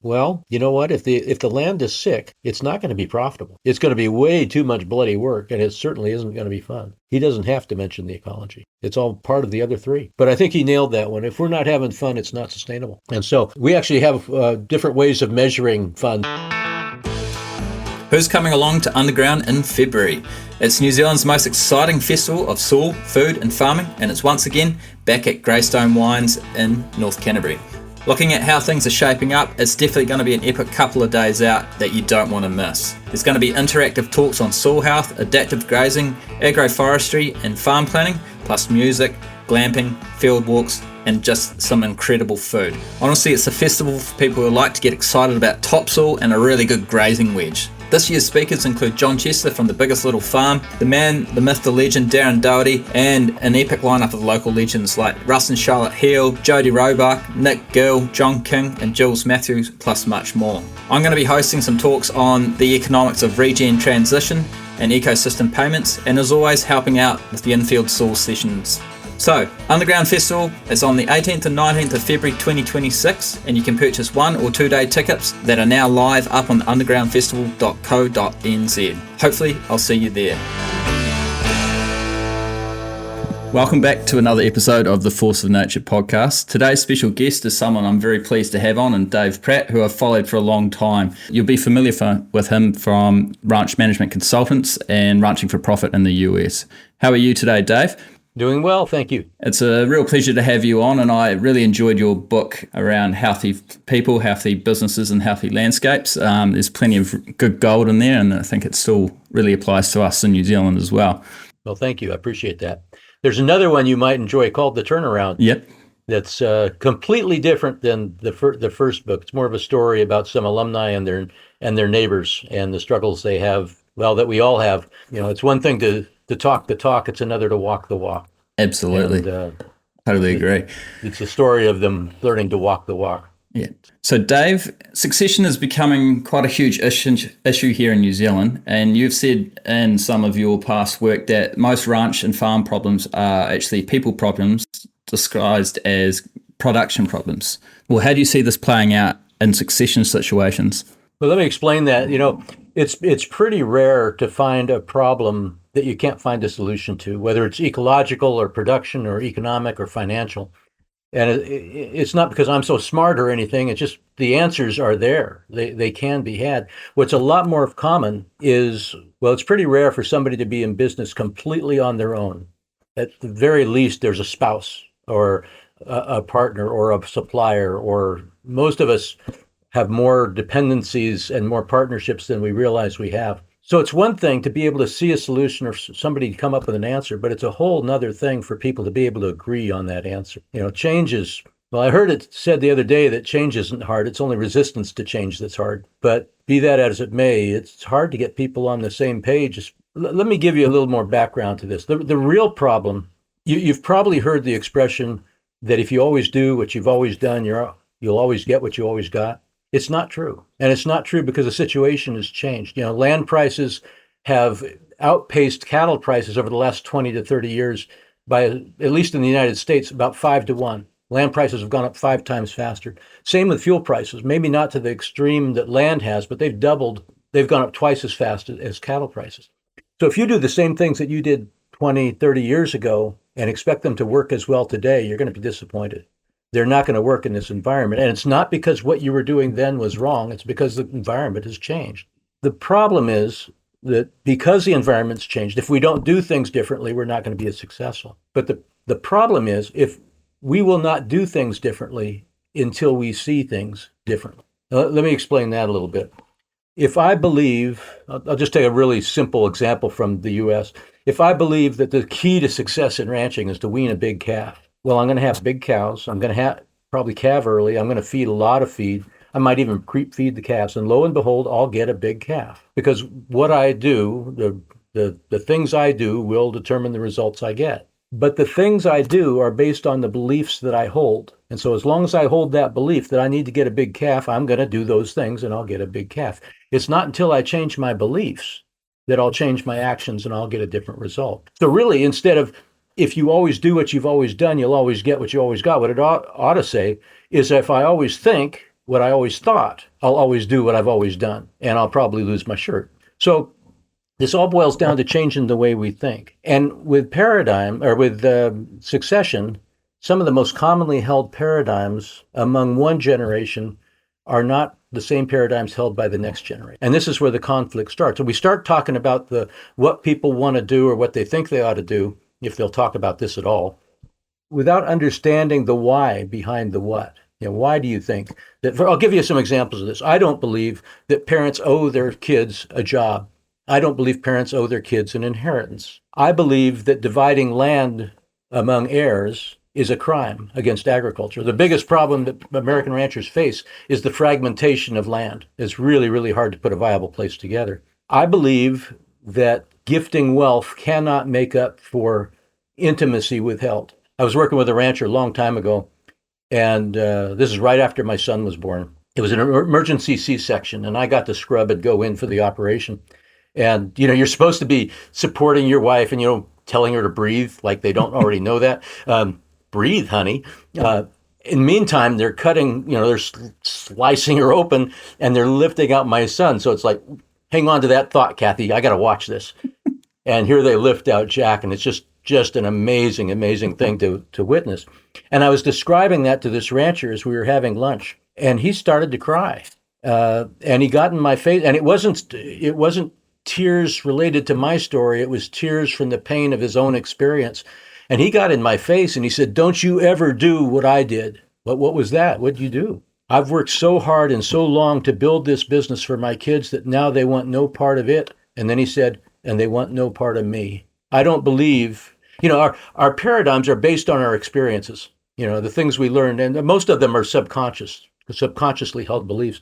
Well, you know what? If the land is sick, it's not going to be profitable. It's going to be way too much bloody work, and it certainly isn't going to be fun. He doesn't have to mention the ecology. It's all part of the other three. But I think he nailed that one. If we're not having fun, it's not sustainable. And so we actually have different ways of measuring fun. Who's coming along to Underground in February? It's New Zealand's most exciting festival of soil, food and farming, and it's once again back at Greystone Wines in North Canterbury. Looking at how things are shaping up, it's definitely going to be an epic couple of days out that you don't want to miss. There's going to be interactive talks on soil health, adaptive grazing, agroforestry and farm planning, plus music, glamping, field walks, and just some incredible food. Honestly, it's a festival for people who like to get excited about topsoil and a really good grazing wedge. This year's speakers include John Chester from The Biggest Little Farm, the man, the myth, the legend, Darren Doherty, and an epic lineup of local legends like Russ and Charlotte Heel, Jodie Roebuck, Nick Gill, John King, and Jules Matthews, plus much more. I'm going to be hosting some talks on the economics of regen transition and ecosystem payments, and as always, helping out with the infield soil sessions. So, Underground Festival is on the 18th and 19th of February 2026, and you can purchase 1 or 2 day tickets that are now live up on undergroundfestival.co.nz. Hopefully, I'll see you there. Welcome back to another episode of the Force of Nature podcast. Today's special guest is someone I'm very pleased to have on, and Dave Pratt, who I've followed for a long time. You'll be familiar with him from Ranch Management Consultants and Ranching for Profit in the US. How are you today, Dave? Doing well, thank you. It's a real pleasure to have you on, and I really enjoyed your book around healthy people, healthy businesses and healthy landscapes. There's plenty of good gold in there, and I think it still really applies to us in New Zealand as well. Well, thank you. I appreciate that. There's another one you might enjoy called The Turnaround. Yep. That's completely different than the first book. It's more of a story about some alumni and their neighbors and the struggles they have, well, that we all have. You know, it's one thing to talk the talk, it's another to walk the walk. Absolutely. And, totally agree. It's a story of them learning to walk the walk. Yeah. So, Dave, succession is becoming quite a huge issue here in New Zealand, and you've said in some of your past work that most ranch and farm problems are actually people problems disguised as production problems. Well, how do you see this playing out in succession situations? Well, let me explain that. You know, it's pretty rare to find a problem that you can't find a solution to, whether it's ecological or production or economic or financial. And it's not because I'm so smart or anything. It's just the answers are there. They can be had. What's a lot more common is, well, it's pretty rare for somebody to be in business completely on their own. At the very least, there's a spouse or a partner or a supplier, or most of us have more dependencies and more partnerships than we realize we have. So it's one thing to be able to see a solution or somebody come up with an answer, but it's a whole nother thing for people to be able to agree on that answer. You know, change is, well, I heard it said the other day that change isn't hard. It's only resistance to change that's hard. But be that as it may, it's hard to get people on the same page. Let me give you a little more background to this. The real problem, you've probably heard the expression that if you always do what you've always done, you'll always get what you always got. It's not true. And it's not true because the situation has changed. You know, land prices have outpaced cattle prices over the last 20 to 30 years by, at least in the United States, about 5 to 1. Land prices have gone up 5 times faster. Same with fuel prices, maybe not to the extreme that land has, but they've doubled. They've gone up twice as fast as cattle prices. So if you do the same things that you did 20, 30 years ago and expect them to work as well today, you're going to be disappointed. They're not going to work in this environment. And it's not because what you were doing then was wrong. It's because the environment has changed. The problem is that because the environment's changed, if we don't do things differently, we're not going to be as successful. But the problem is if we will not do things differently until we see things differently. Now, let me explain that a little bit. If I believe, I'll just take a really simple example from the US. If I believe that the key to success in ranching is to wean a big calf, well, I'm going to have big cows. I'm going to probably calve early. I'm going to feed a lot of feed. I might even creep feed the calves. And lo and behold, I'll get a big calf. Because what I do, the things I do will determine the results I get. But the things I do are based on the beliefs that I hold. And so as long as I hold that belief that I need to get a big calf, I'm going to do those things and I'll get a big calf. It's not until I change my beliefs that I'll change my actions and I'll get a different result. So really, instead of if you always do what you've always done, you'll always get what you always got. What it ought to say is if I always think what I always thought, I'll always do what I've always done, and I'll probably lose my shirt. So this all boils down to changing the way we think. And with succession, some of the most commonly held paradigms among one generation are not the same paradigms held by the next generation. And this is where the conflict starts. So we start talking about what people want to do or what they think they ought to do, if they'll talk about this at all, without understanding the why behind the what. Why do you think that? I'll give you some examples of this. I don't believe that parents owe their kids a job. I don't believe parents owe their kids an inheritance. I believe that dividing land among heirs is a crime against agriculture. The biggest problem that American ranchers face is the fragmentation of land. It's really, really hard to put a viable place together. I believe that gifting wealth cannot make up for intimacy withheld. I was working with a rancher a long time ago, and this is right after my son was born. It was an emergency C-section, and I got to scrub and go in for the operation. And, you're supposed to be supporting your wife and, telling her to breathe like they don't already know that. Breathe, honey. In the meantime, they're cutting, they're slicing her open and they're lifting out my son. So it's like, hang on to that thought, Kathy. I got to watch this. And here they lift out Jack, and it's just an amazing, amazing thing to witness. And I was describing that to this rancher as we were having lunch, and he started to cry. And he got in my face, and it wasn't tears related to my story. It was tears from the pain of his own experience. And he got in my face and he said, "Don't you ever do what I did." What was that? What did you do? "I've worked so hard and so long to build this business for my kids that now they want no part of it." And then he said, "And they want no part of me." I don't believe, our paradigms are based on our experiences, the things we learned, and most of them are subconsciously held beliefs.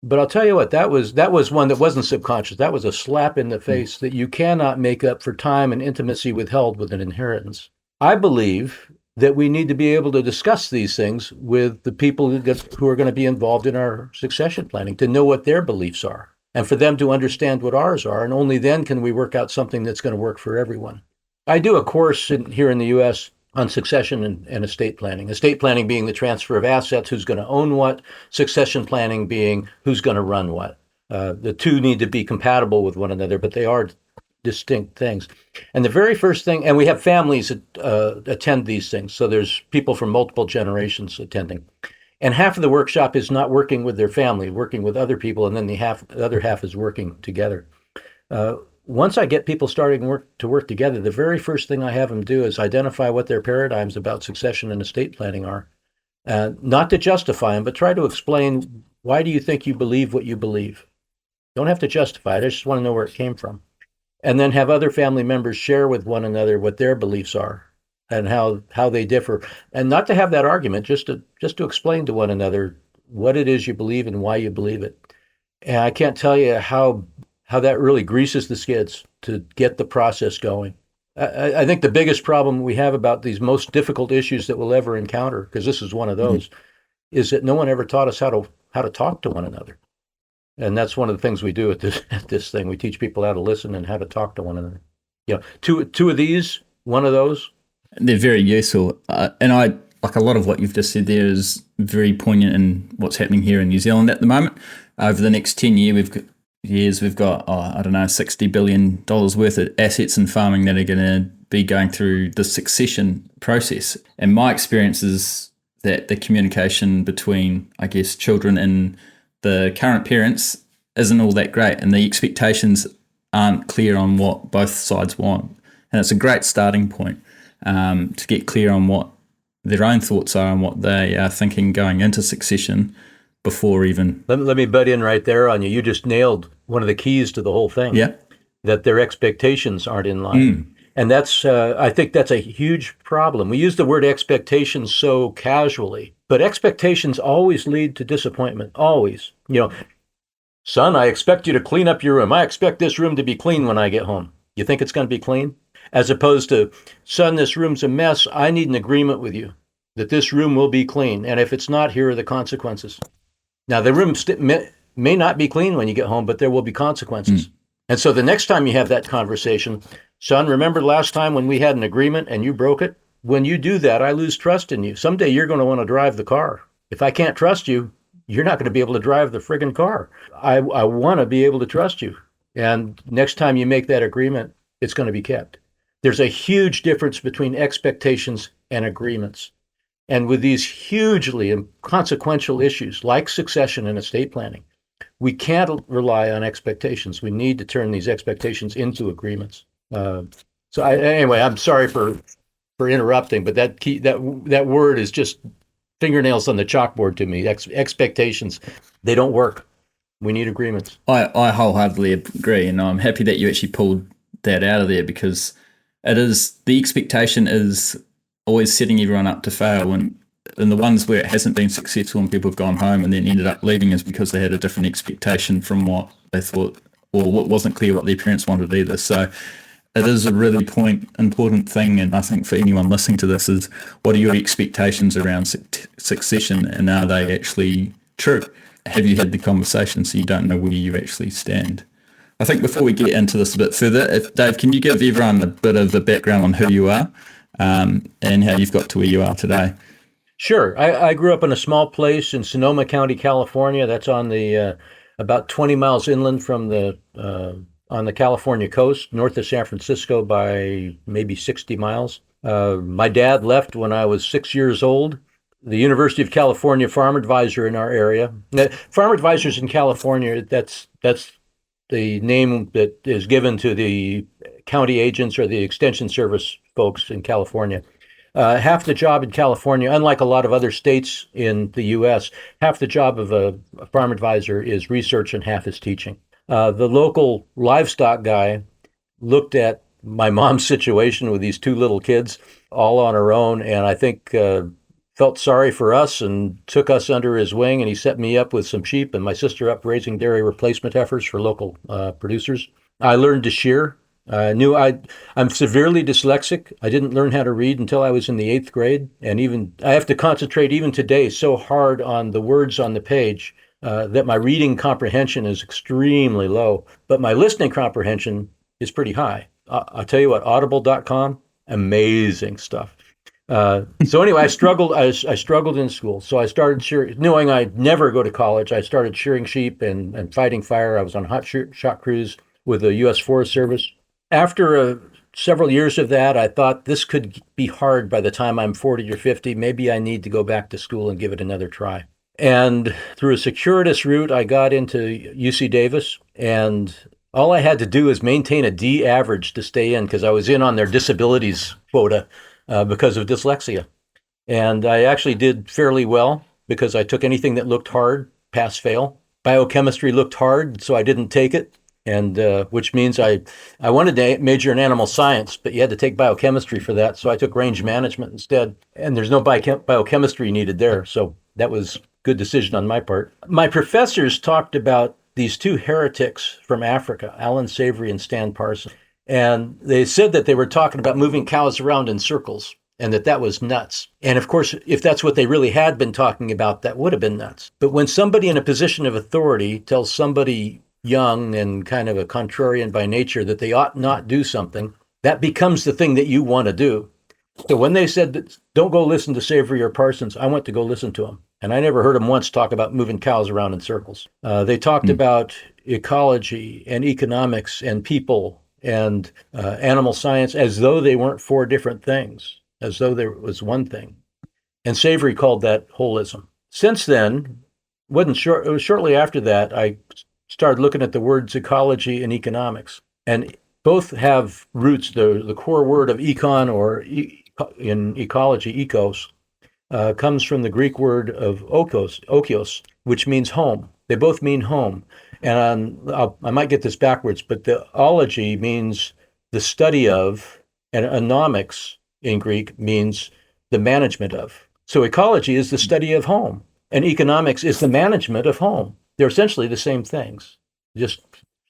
But I'll tell you what, that was one that wasn't subconscious. That was a slap in the face that you cannot make up for time and intimacy withheld with an inheritance. I believe that we need to be able to discuss these things with the people who are going to be involved in our succession planning, to know what their beliefs are, and for them to understand what ours are. And only then can we work out something that's going to work for everyone. I do a course here in the U.S. on succession and estate planning. Estate planning being the transfer of assets, who's going to own what, succession planning being who's going to run what. The two need to be compatible with one another, but they are distinct things. And the very first thing, and we have families that attend these things, so there's people from multiple generations attending. And half of the workshop is not working with their family, working with other people, and then the other half is working together. Once I get people starting to work together, the very first thing I have them do is identify what their paradigms about succession and estate planning are. Not to justify them, but try to explain, why do you think you believe what you believe? Don't have to justify it. I just want to know where it came from. And then have other family members share with one another what their beliefs are and how they differ. And not to have that argument, just to explain to one another what it is you believe and why you believe it. And I can't tell you how that really greases the skids to get the process going. I think the biggest problem we have about these most difficult issues that we'll ever encounter, because this is one of those, is that no one ever taught us how to talk to one another. And that's one of the things we do at this thing. We teach people how to listen and how to talk to one another. Two of these, one of those. They're very useful. And I like a lot of what you've just said there is very poignant in what's happening here in New Zealand at the moment. Over the next 10 years, we've got $60 billion worth of assets in farming that are going to be going through the succession process. And my experience is that the communication between, I guess, children and the current parents isn't all that great, and the expectations aren't clear on what both sides want. And it's a great starting point to get clear on what their own thoughts are and what they are thinking going into succession before even... Let me butt in right there on you. You just nailed one of the keys to the whole thing. Yeah. That their expectations aren't in line. And that's, I think that's a huge problem. We use the word expectations so casually, but expectations always lead to disappointment, always. Son, I expect you to clean up your room. I expect this room to be clean when I get home. You think it's going to be clean? As opposed to, son, this room's a mess. I need an agreement with you that this room will be clean. And if it's not, here are the consequences. Now, the room may not be clean when you get home, but there will be consequences. And so the next time you have that conversation, son, remember last time when we had an agreement and you broke it? When you do that, I lose trust in you. Someday you're going to want to drive the car. If I can't trust you, you're not going to be able to drive the friggin' car. I want to be able to trust you. And next time you make that agreement, it's going to be kept. There's a huge difference between expectations and agreements. And with these hugely consequential issues like succession and estate planning, we can't rely on expectations. We need to turn these expectations into agreements. Anyway, I'm sorry for interrupting, but that word is just fingernails on the chalkboard to me. Expectations, they don't work. We need agreements. I wholeheartedly agree, and I'm happy that you actually pulled that out of there, because the expectation is always setting everyone up to fail, and the ones where it hasn't been successful and people have gone home and then ended up leaving is because they had a different expectation from what they thought, or what wasn't clear what their parents wanted either. So it is a really important thing, and I think for anyone listening to this is, what are your expectations around succession, and are they actually true? Have you had the conversation so you don't know where you actually stand? I think before we get into this a bit further, Dave, can you give everyone a bit of the background on who you are and how you've got to where you are today? Sure. I grew up in a small place in Sonoma County, California. That's on the about 20 miles inland from on the California coast, north of San Francisco by maybe 60 miles. My dad left when I was 6 years old. The University of California farm advisor in our area. Farm advisors in California, that's the name that is given to the county agents or the extension service folks in California. Half the job in California, unlike a lot of other states in the U.S., half the job of a farm advisor is research and half is teaching. The local livestock guy looked at my mom's situation with these two little kids all on her own, and I think felt sorry for us and took us under his wing, and he set me up with some sheep and my sister up raising dairy replacement heifers for local producers. I learned to shear. I'm severely dyslexic. I didn't learn how to read until I was in the 8th grade, and even I have to concentrate even today so hard on the words on the page that my reading comprehension is extremely low, but my listening comprehension is pretty high. I'll tell you what, audible.com, amazing stuff. So anyway, I struggled in school. So I started shearing, knowing I'd never go to college. I started shearing sheep and fighting fire. I was on hot shot crews with the U.S. Forest Service. After several years of that, I thought this could be hard by the time I'm 40 or 50. Maybe I need to go back to school and give it another try. And through a circuitous route, I got into UC Davis, and all I had to do is maintain a D average to stay in, because I was in on their disabilities quota because of dyslexia. And I actually did fairly well because I took anything that looked hard, pass, fail. Biochemistry looked hard, so I didn't take it. And which means I wanted to major in animal science, but you had to take biochemistry for that. So I took range management instead. And there's no biochemistry needed there. So that was a good decision on my part. My professors talked about these two heretics from Africa, Alan Savory and Stan Parsons. And they said that they were talking about moving cows around in circles, and that was nuts. And of course, if that's what they really had been talking about, that would have been nuts. But when somebody in a position of authority tells somebody young and kind of a contrarian by nature that they ought not do something, that becomes the thing that you want to do. So when they said that, don't go listen to Savory or Parsons, I went to go listen to them. And I never heard them once talk about moving cows around in circles. They talked about ecology and economics and people and animal science as though they weren't four different things, as though there was one thing. And Savory called that holism. Since then, it was shortly after that, I started looking at the words ecology and economics. And both have roots. The core word of econ, or in ecology, ecos, comes from the Greek word of okios, which means home. They both mean home. And I might get this backwards, but the ology means the study of, and onomics in Greek means the management of. So ecology is the study of home, and economics is the management of home. They're essentially the same things, just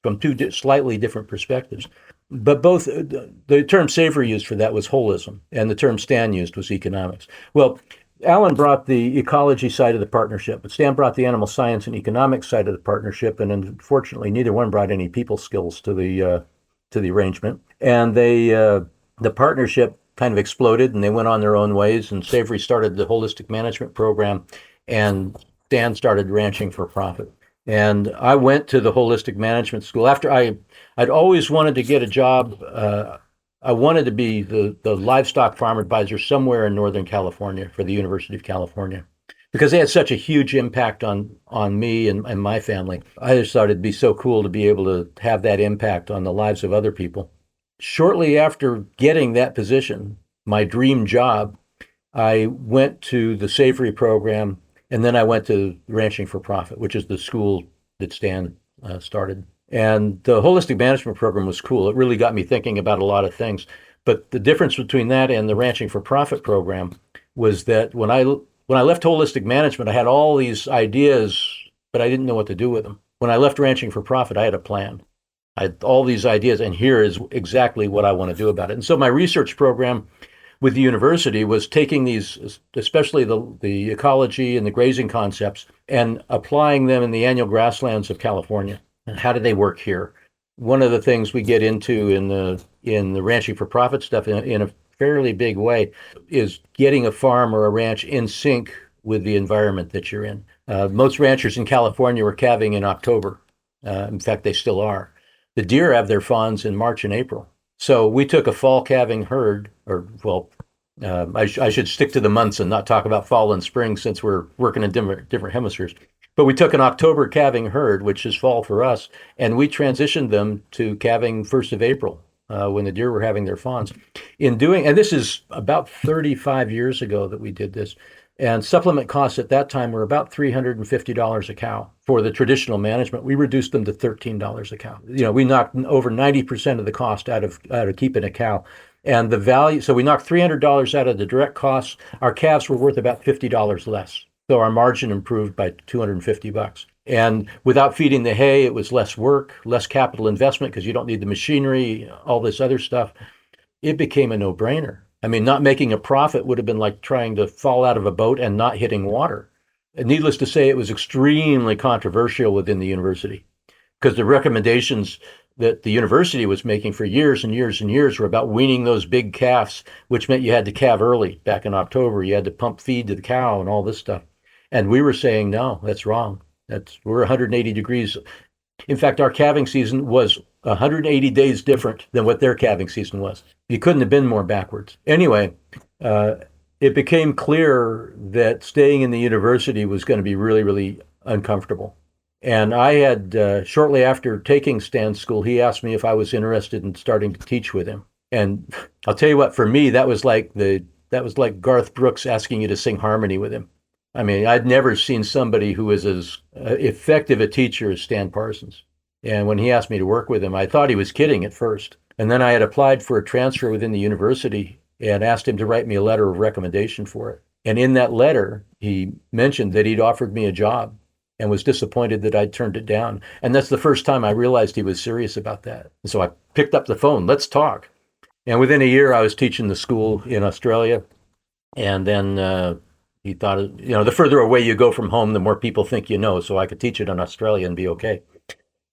from two slightly different perspectives. But both, the term Savory used for that was holism, and the term Stan used was economics. Well, Alan brought the ecology side of the partnership, but Stan brought the animal science and economics side of the partnership, and unfortunately, neither one brought any people skills to the arrangement. And the partnership kind of exploded, and they went on their own ways. And Savory started the holistic management program, and Stan started ranching for profit. And I went to the holistic management school after I'd always wanted to get a job. I wanted to be the livestock farm advisor somewhere in Northern California for the University of California because they had such a huge impact on me and my family. I just thought it'd be so cool to be able to have that impact on the lives of other people. Shortly after getting that position, my dream job, I went to the Savory program, and then I went to Ranching for Profit, which is the school that Stan started. And the holistic management program was cool. It really got me thinking about a lot of things. But the difference between that and the Ranching for Profit program was that when I left holistic management, I had all these ideas, but I didn't know what to do with them. When I left Ranching for Profit, I had a plan. I had all these ideas, and here is exactly what I want to do about it. And so my research program with the university was taking these, especially the ecology and the grazing concepts, and applying them in the annual grasslands of California. And how do they work here? One of the things we get into in the Ranching for Profit stuff in a fairly big way is getting a farm or a ranch in sync with the environment that you're in. Most ranchers in California were calving in October. In fact, they still are. The deer have their fawns in March and April. So we took a fall calving herd, I should stick to the months and not talk about fall and spring since we're working in different hemispheres. But we took an October calving herd, which is fall for us, and we transitioned them to calving 1st of April when the deer were having their fawns. And this is about 35 years ago that we did this. And supplement costs at that time were about $350 a cow. For the traditional management, we reduced them to $13 a cow. We knocked over 90% of the cost out of keeping a cow. And the value, so we knocked $300 out of the direct costs. Our calves were worth about $50 less. So our margin improved by $250. And without feeding the hay, it was less work, less capital investment because you don't need the machinery, all this other stuff. It became a no-brainer. I mean, not making a profit would have been like trying to fall out of a boat and not hitting water. And needless to say, it was extremely controversial within the university because the recommendations that the university was making for years and years and years were about weaning those big calves, which meant you had to calve early. Back in October, you had to pump feed to the cow and all this stuff. And we were saying, no, that's wrong. We're 180 degrees. In fact, our calving season was 180 days different than what their calving season was. You couldn't have been more backwards. Anyway, it became clear that staying in the university was going to be really, really uncomfortable. And I had, shortly after taking Stan's school, he asked me if I was interested in starting to teach with him. And I'll tell you what, for me, that was like Garth Brooks asking you to sing harmony with him. I mean, I'd never seen somebody who was as effective a teacher as Stan Parsons. And when he asked me to work with him, I thought he was kidding at first. And then I had applied for a transfer within the university and asked him to write me a letter of recommendation for it. And in that letter, he mentioned that he'd offered me a job and was disappointed that I'd turned it down. And that's the first time I realized he was serious about that. And so I picked up the phone, let's talk. And within a year, I was teaching the school in Australia. And then he thought, the further away you go from home, the more people think you know. So I could teach it in Australia and be okay.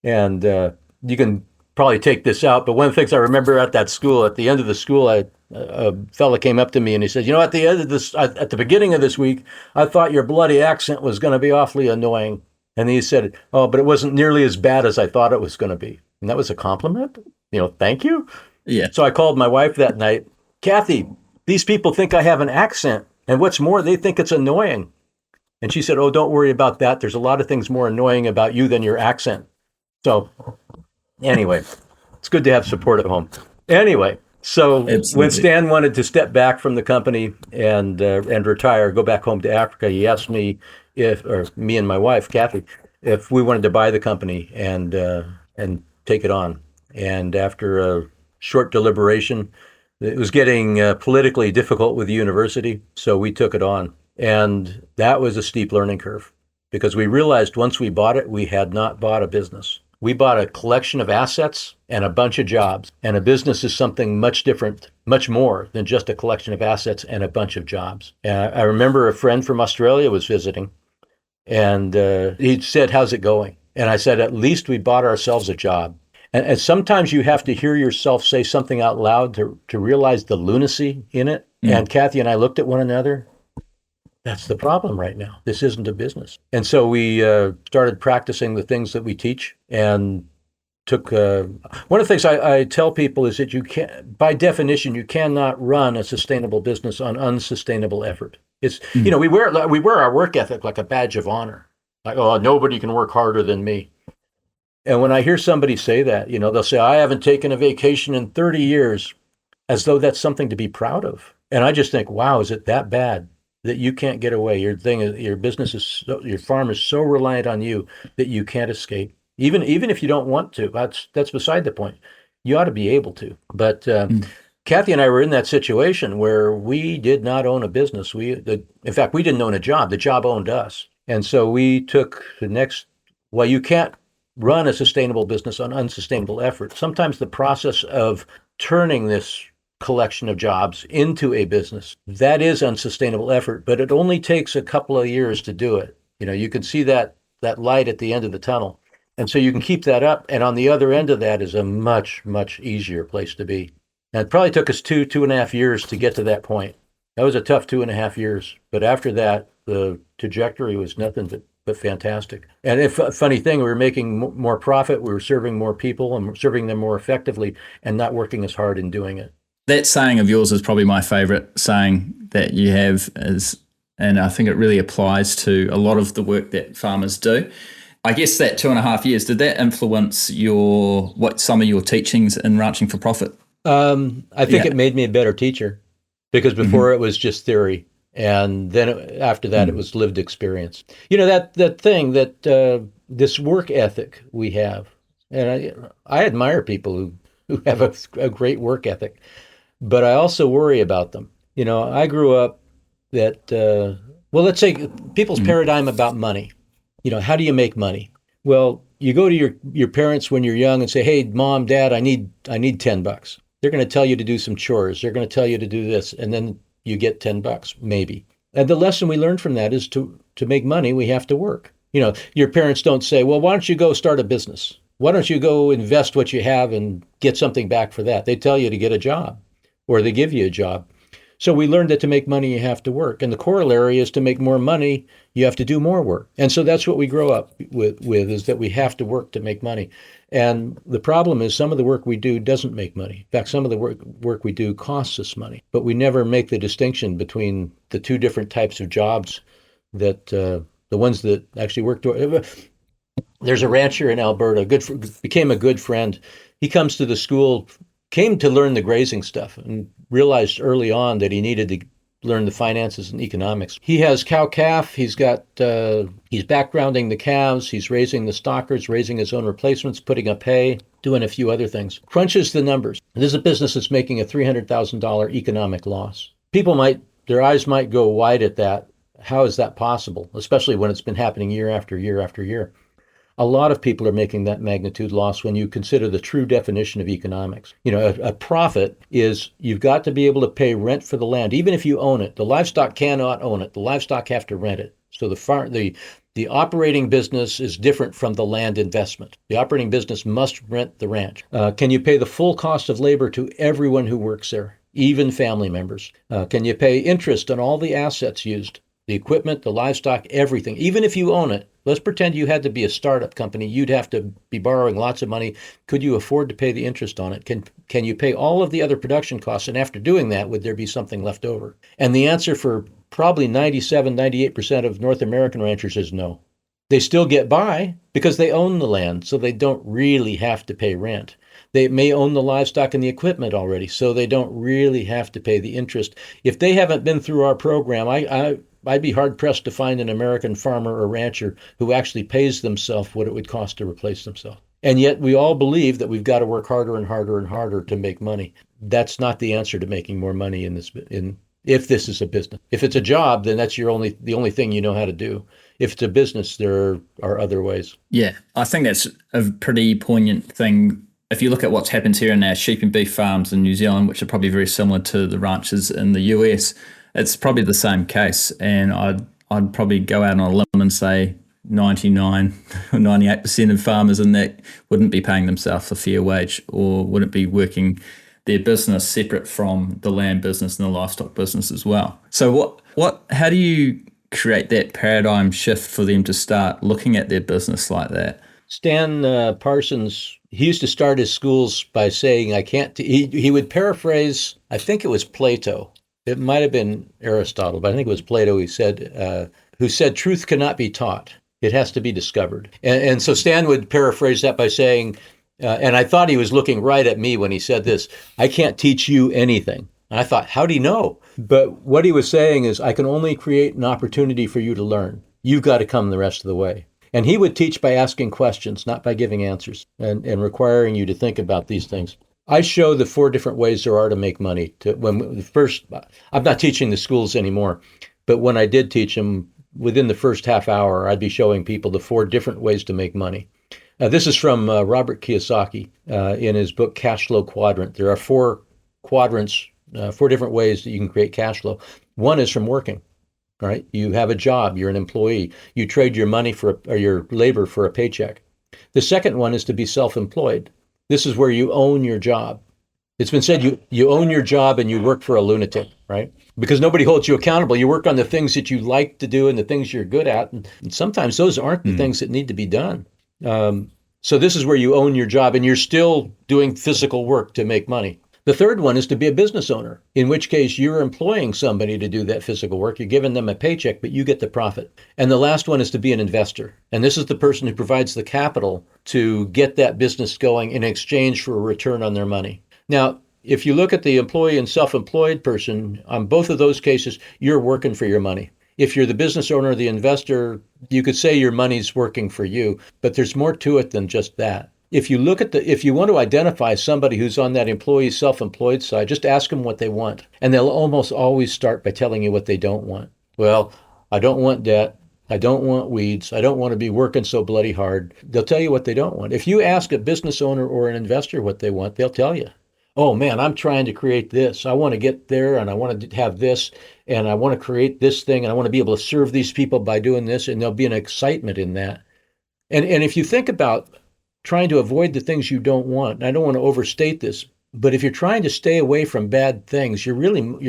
And you can probably take this out, but one of the things I remember at that school, at the end of the school, a fella came up to me and he said, at the end of this, at the beginning of this week, I thought your bloody accent was going to be awfully annoying. And he said, oh, but it wasn't nearly as bad as I thought it was going to be. And that was a compliment. Thank you. Yeah. So I called my wife that night, Kathy, these people think I have an accent. And what's more, they think it's annoying. And she said, oh, don't worry about that. There's a lot of things more annoying about you than your accent. So anyway, it's good to have support at home. Anyway, so Absolutely. When Stan wanted to step back from the company and retire, go back home to Africa, he asked me me and my wife, Kathy, if we wanted to buy the company and take it on. And after a short deliberation, it was getting politically difficult with the university, so we took it on. And that was a steep learning curve because we realized once we bought it, we had not bought a business. We bought a collection of assets and a bunch of jobs. And a business is something much different, much more than just a collection of assets and a bunch of jobs. And I remember a friend from Australia was visiting, and he said, how's it going? And I said, at least we bought ourselves a job. And sometimes you have to hear yourself say something out loud to realize the lunacy in it. And Kathy and I looked at one another, That's the problem right now. This isn't a business. And so we started practicing the things that we teach and took one of the things I tell people is that you can't, by definition, you cannot run a sustainable business on unsustainable effort. It's, Mm. we wear our work ethic like a badge of honor. Like, oh, nobody can work harder than me. And when I hear somebody say that, they'll say, I haven't taken a vacation in 30 years, as though that's something to be proud of. And I just think, wow, is it that bad that you can't get away? Your business your farm is so reliant on you that you can't escape. Even if you don't want to, that's beside the point. You ought to be able to. But Mm. Kathy and I were in that situation where we did not own a business. In fact, we didn't own a job. The job owned us. And so we took the next, well, you can't run a sustainable business on unsustainable effort. Sometimes the process of turning this collection of jobs into a business, that is unsustainable effort, but it only takes a couple of years to do it. You can see that light at the end of the tunnel. And so you can keep that up. And on the other end of that is a much, much easier place to be. And it probably took us 2.5 years to get to that point. That was a tough 2.5 years. But after that, the trajectory was nothing but fantastic. And if a funny thing, we were making more profit, we were serving more people and serving them more effectively and not working as hard in doing it. That saying of yours is probably my favorite saying that you have and I think it really applies to a lot of the work that farmers do. I guess that 2.5 years, did that influence some of your teachings in Ranching for Profit? I think it made me a better teacher because before it was just theory. And then after that, it was lived experience. That thing that this work ethic we have. And I admire people who have a great work ethic, but I also worry about them. I grew up that, let's say people's paradigm about money. How do you make money? Well, you go to your parents when you're young and say, "Hey, mom, dad, I need $10." They're going to tell you to do some chores. They're going to tell you to do this, and then you get $10, maybe. And the lesson we learned from that is to make money, we have to work. Your parents don't say, "Well, why don't you go start a business? Why don't you go invest what you have and get something back for that?" They tell you to get a job, or they give you a job. So we learned that to make money, you have to work. And the corollary is to make more money, you have to do more work. And so that's what we grow up with is that we have to work to make money. And the problem is some of the work we do doesn't make money. In fact, some of the work we do costs us money. But we never make the distinction between the two different types of jobs that the ones that actually work. There's a rancher in Alberta, became a good friend. He comes to the school, came to learn the grazing stuff and realized early on that he needed to learn the finances and economics. He has cow-calf. He's backgrounding the calves. He's raising the stockers, raising his own replacements, putting up hay, doing a few other things. Crunches the numbers. This is a business that's making a $300,000 economic loss. Their eyes might go wide at that. How is that possible? Especially when it's been happening year after year after year. A lot of people are making that magnitude loss when you consider the true definition of economics. A profit is you've got to be able to pay rent for the land, even if you own it. The livestock cannot own it. The livestock have to rent it. So the operating business is different from the land investment. The operating business must rent the ranch. Can you pay the full cost of labor to everyone who works there, even family members? Can you pay interest on all the assets used? The equipment, the livestock, everything. Even if you own it, let's pretend you had to be a startup company. You'd have to be borrowing lots of money. Could you afford to pay the interest on it? Can you pay all of the other production costs? And after doing that, would there be something left over? And the answer for probably 97, 98% of North American ranchers is no. They still get by because they own the land, so they don't really have to pay rent. They may own the livestock and the equipment already, so they don't really have to pay the interest. If they haven't been through our program, I'd be hard-pressed to find an American farmer or rancher who actually pays themselves what it would cost to replace themselves. And yet we all believe that we've got to work harder and harder and harder to make money. That's not the answer to making more money if this is a business. If it's a job, then that's the only thing you know how to do. If it's a business, there are other ways. Yeah, I think that's a pretty poignant thing. If you look at what's happened here in our sheep and beef farms in New Zealand, which are probably very similar to the ranches in the US, it's probably the same case. And I'd probably go out on a limb and say 99 or 98% of farmers in that wouldn't be paying themselves a fair wage or wouldn't be working their business separate from the land business and the livestock business as well. So how do you create that paradigm shift for them to start looking at their business like that? Stan Parsons, he used to start his schools by saying, I can't, he would paraphrase, I think it was Plato. It might have been Aristotle, but I think it was Plato. He said, who said, truth cannot be taught. It has to be discovered. And so Stan would paraphrase that by saying, and I thought he was looking right at me when he said this, I can't teach you anything. And I thought, how'd he know? But what he was saying is, I can only create an opportunity for you to learn. You've got to come the rest of the way. And he would teach by asking questions, not by giving answers, and requiring you to think about these things. I show the 4 different ways there are to make money. I'm not teaching the schools anymore, but when I did teach them, within the first half hour, I'd be showing people the 4 different ways to make money. This is from Robert Kiyosaki in his book, Cash Flow Quadrant. There are 4 quadrants, 4 different ways that you can create cash flow. One is from working. Right? You have a job, you're an employee, you trade your money or your labor for a paycheck. The second one is to be self-employed. This is where you own your job. It's been said you own your job and you work for a lunatic, right? Because nobody holds you accountable. You work on the things that you like to do and the things you're good at. And sometimes those aren't the things that need to be done. So this is where you own your job and you're still doing physical work to make money. The third one is to be a business owner, in which case you're employing somebody to do that physical work. You're giving them a paycheck, but you get the profit. And the last one is to be an investor. And this is the person who provides the capital to get that business going in exchange for a return on their money. Now, if you look at the employee and self-employed person, on both of those cases, you're working for your money. If you're the business owner or the investor, you could say your money's working for you, but there's more to it than just that. If you want to identify somebody who's on that employee self-employed side, just ask them what they want. And they'll almost always start by telling you what they don't want. Well, I don't want debt. I don't want weeds. I don't want to be working so bloody hard. They'll tell you what they don't want. If you ask a business owner or an investor what they want, they'll tell you. Oh man, I'm trying to create this. I want to get there and I want to have this and I want to create this thing and I want to be able to serve these people by doing this. And there'll be an excitement in that. And if you think about trying to avoid the things you don't want. And I don't want to overstate this, but if you're trying to stay away from bad things, your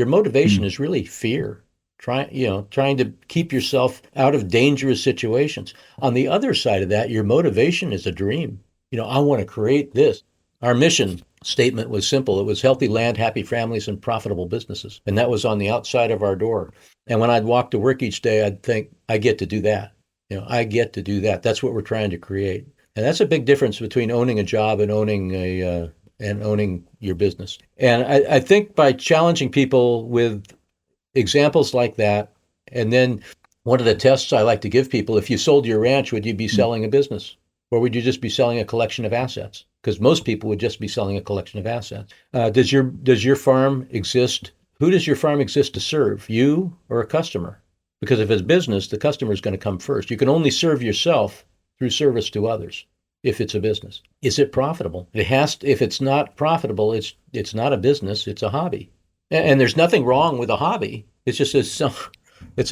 motivation is really fear. Trying to keep yourself out of dangerous situations. On the other side of that, your motivation is a dream. I want to create this. Our mission statement was simple. It was healthy land, happy families, and profitable businesses. And that was on the outside of our door. And when I'd walk to work each day, I'd think, I get to do that. I get to do that. That's what we're trying to create. And that's a big difference between owning a job and owning your business. And I think by challenging people with examples like that, and then one of the tests I like to give people, if you sold your ranch, would you be selling a business? Or would you just be selling a collection of assets? Because most people would just be selling a collection of assets. Does your farm exist? Who does your farm exist to serve? You or a customer? Because if it's business, the customer is going to come first. You can only serve yourself through service to others if it's a business. Is it profitable? If it's not profitable, it's not a business, it's a hobby. And there's nothing wrong with a hobby. It's just it's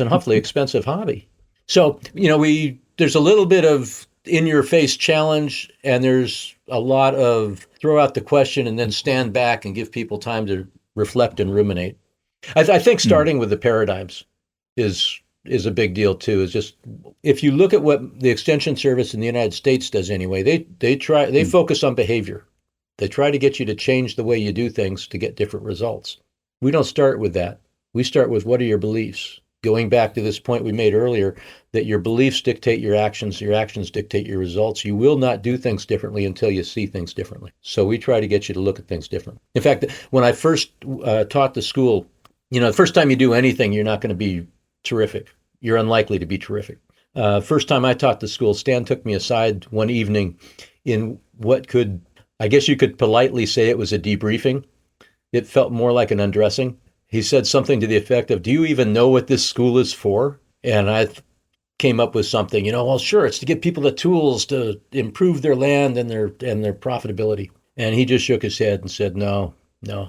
an awfully expensive hobby. So, there's a little bit of in-your-face challenge, and there's a lot of throw out the question and then stand back and give people time to reflect and ruminate. I think starting with the paradigms is a big deal too. Is just, if you look at what the Extension Service in the United States does anyway, they focus on behavior. They try to get you to change the way you do things to get different results. We don't start with that. We start with, what are your beliefs? Going back to this point we made earlier, that your beliefs dictate your actions dictate your results. You will not do things differently until you see things differently. So we try to get you to look at things differently. In fact, when I first taught the school, the first time you do anything, you're not going to be terrific. You're unlikely to be terrific. First time I taught the school, Stan took me aside one evening in I guess you could politely say it was a debriefing. It felt more like an undressing. He said something to the effect of, do you even know what this school is for? And I came up with something, well, sure, it's to give people the tools to improve their land and their profitability. And he just shook his head and said, no,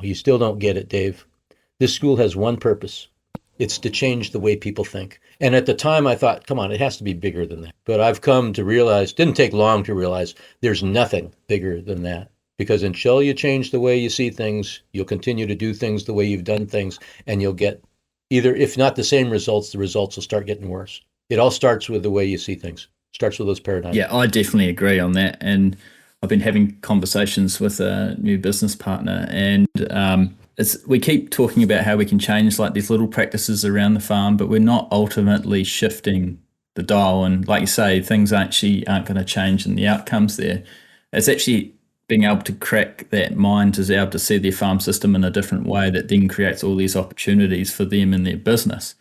you still don't get it, Dave. This school has one purpose. It's to change the way people think. And at the time I thought, come on, it has to be bigger than that. But I've come to realize, didn't take long to realize, there's nothing bigger than that. Because until you change the way you see things, you'll continue to do things the way you've done things, and you'll get either, if not the same results, the results will start getting worse. It all starts with the way you see things. Starts with those paradigms. Yeah, I definitely agree on that. And I've been having conversations with a new business partner, and we keep talking about how we can change like these little practices around the farm, but we're not ultimately shifting the dial. And like you say, things actually aren't going to change in the outcomes there. It's actually being able to crack that mind to be able to see their farm system in a different way that then creates all these opportunities for them in their business.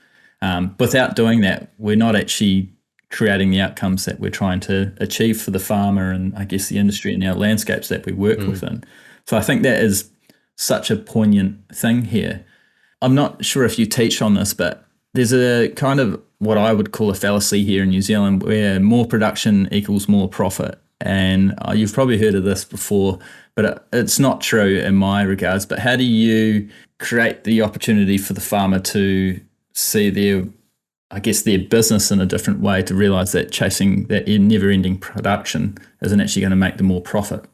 Without doing that, we're not actually creating the outcomes that we're trying to achieve for the farmer and I guess the industry and our landscapes that we work within. So I think that is such a poignant thing here. I'm not sure if you teach on this, but there's a kind of what I would call a fallacy here in New Zealand where more production equals more profit. And you've probably heard of this before, but it's not true in my regards. But how do you create the opportunity for the farmer to see their business in a different way, to realize that chasing that never-ending production isn't actually going to make them more profit?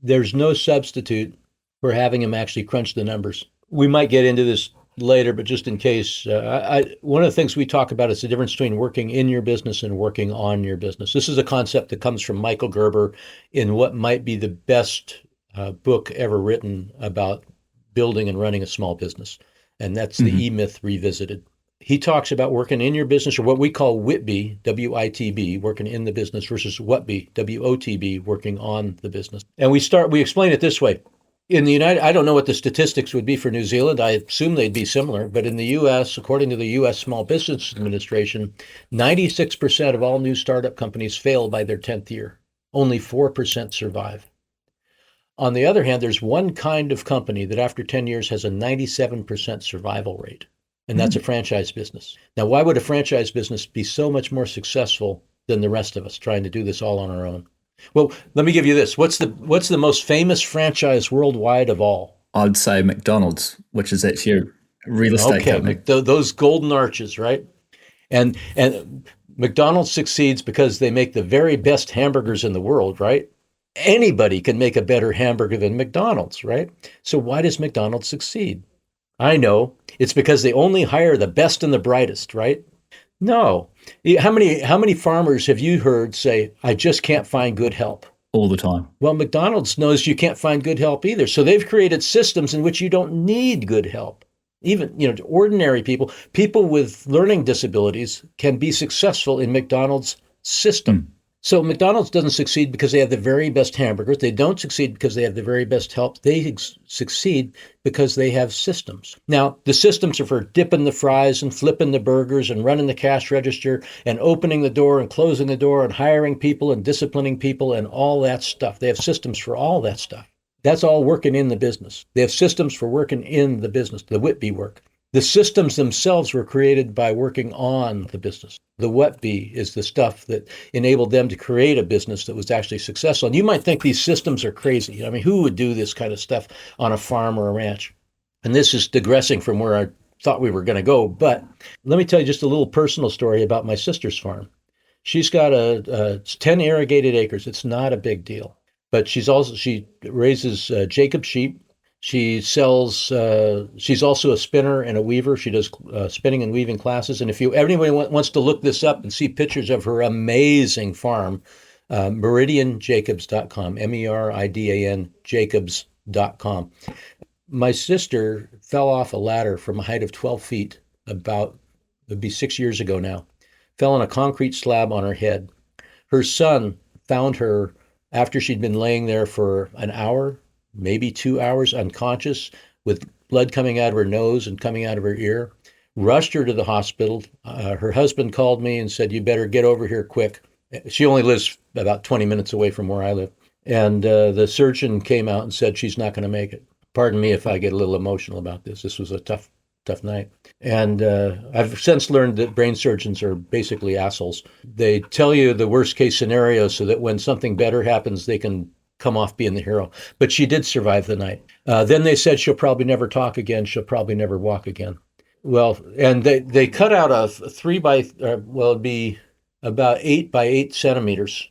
There's no substitute for having them actually crunch the numbers. We might get into this later, but just in case, one of the things we talk about is the difference between working in your business and working on your business. This is a concept that comes from Michael Gerber in what might be the best book ever written about building and running a small business, and that's the E-Myth Revisited. He talks about working in your business, or what we call WITB, W-I-T-B, working in the business, versus WOTB, W-O-T-B, working on the business. And we explain it this way. In the I don't know what the statistics would be for New Zealand. I assume they'd be similar. But in the U.S., according to the U.S. Small Business Administration, 96% of all new startup companies fail by their 10th year. Only 4% survive. On the other hand, there's one kind of company that after 10 years has a 97% survival rate. And that's a franchise business. Now, why would a franchise business be so much more successful than the rest of us trying to do this all on our own? Well, let me give you this. What's the most famous franchise worldwide of all? I'd say McDonald's, which is actually a real estate company. Those golden arches, right? And McDonald's succeeds because they make the very best hamburgers in the world, right? Anybody can make a better hamburger than McDonald's, right? So why does McDonald's succeed? I know. It's because they only hire the best and the brightest, right? No. How many farmers have you heard say, I just can't find good help? All the time. Well, McDonald's knows you can't find good help either. So they've created systems in which you don't need good help. Even, ordinary people with learning disabilities can be successful in McDonald's system. So McDonald's doesn't succeed because they have the very best hamburgers. They don't succeed because they have the very best help. They succeed because they have systems. Now, the systems are for dipping the fries and flipping the burgers and running the cash register and opening the door and closing the door and hiring people and disciplining people and all that stuff. They have systems for all that stuff. That's all working in the business. They have systems for working in the business, the WITB work. The systems themselves were created by working on the business. The WETB is the stuff that enabled them to create a business that was actually successful. And you might think these systems are crazy. I mean, who would do this kind of stuff on a farm or a ranch? And this is digressing from where I thought we were going to go. But let me tell you just a little personal story about my sister's farm. She's got 10 irrigated acres. It's not a big deal. But she raises Jacob sheep. She sells, she's also a spinner and a weaver. She does spinning and weaving classes. And if anybody wants to look this up and see pictures of her amazing farm, meridianjacobs.com, MERIDAN Jacobs.com. My sister fell off a ladder from a height of 12 feet it'd be 6 years ago now, fell on a concrete slab on her head. Her son found her after she'd been laying there for an hour, maybe 2 hours unconscious with blood coming out of her nose and coming out of her ear, rushed her to the hospital. Her husband called me and said, you better get over here quick. She only lives about 20 minutes away from where I live. And the surgeon came out and said, she's not going to make it. Pardon me if I get a little emotional about this. This was a tough night. And I've since learned that brain surgeons are basically assholes. They tell you the worst case scenario so that when something better happens, they can come off being the hero. But she did survive the night. Then they said she'll probably never talk again. She'll probably never walk again. Well, and they cut out a it'd be about 8 by 8 centimeters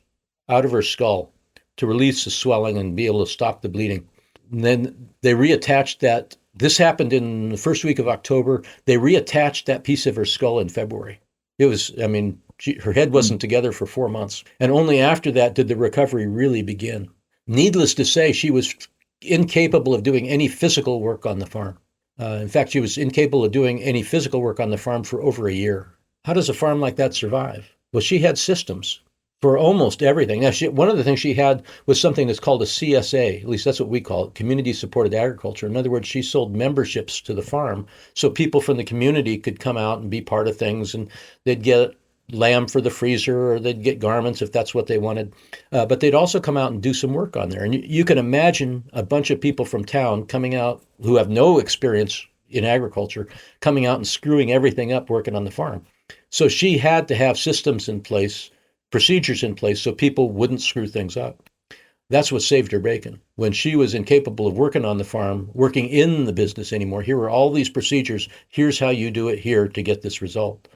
out of her skull to release the swelling and be able to stop the bleeding. And then they reattached that This happened in the first week of October. They reattached that piece of her skull in February. It was, I mean, her head wasn't together for 4 months. And only after that did the recovery really begin. Needless to say, she was incapable of doing any physical work on the farm. In fact, she was incapable of doing any physical work on the farm for over a year. How does a farm like that survive? Well, she had systems for almost everything. Now, one of the things she had was something that's called a CSA, at least that's what we call it, Community Supported Agriculture. In other words, she sold memberships to the farm so people from the community could come out and be part of things, and they'd get lamb for the freezer, or they'd get garments if that's what they wanted. But they'd also come out and do some work on there. And you can imagine a bunch of people from town coming out who have no experience in agriculture, coming out and screwing everything up working on the farm. So she had to have systems in place, procedures in place, so people wouldn't screw things up. That's what saved her bacon. When she was incapable of working on the farm, working in the business anymore, here were all these procedures. Here's how you do it here to get this result.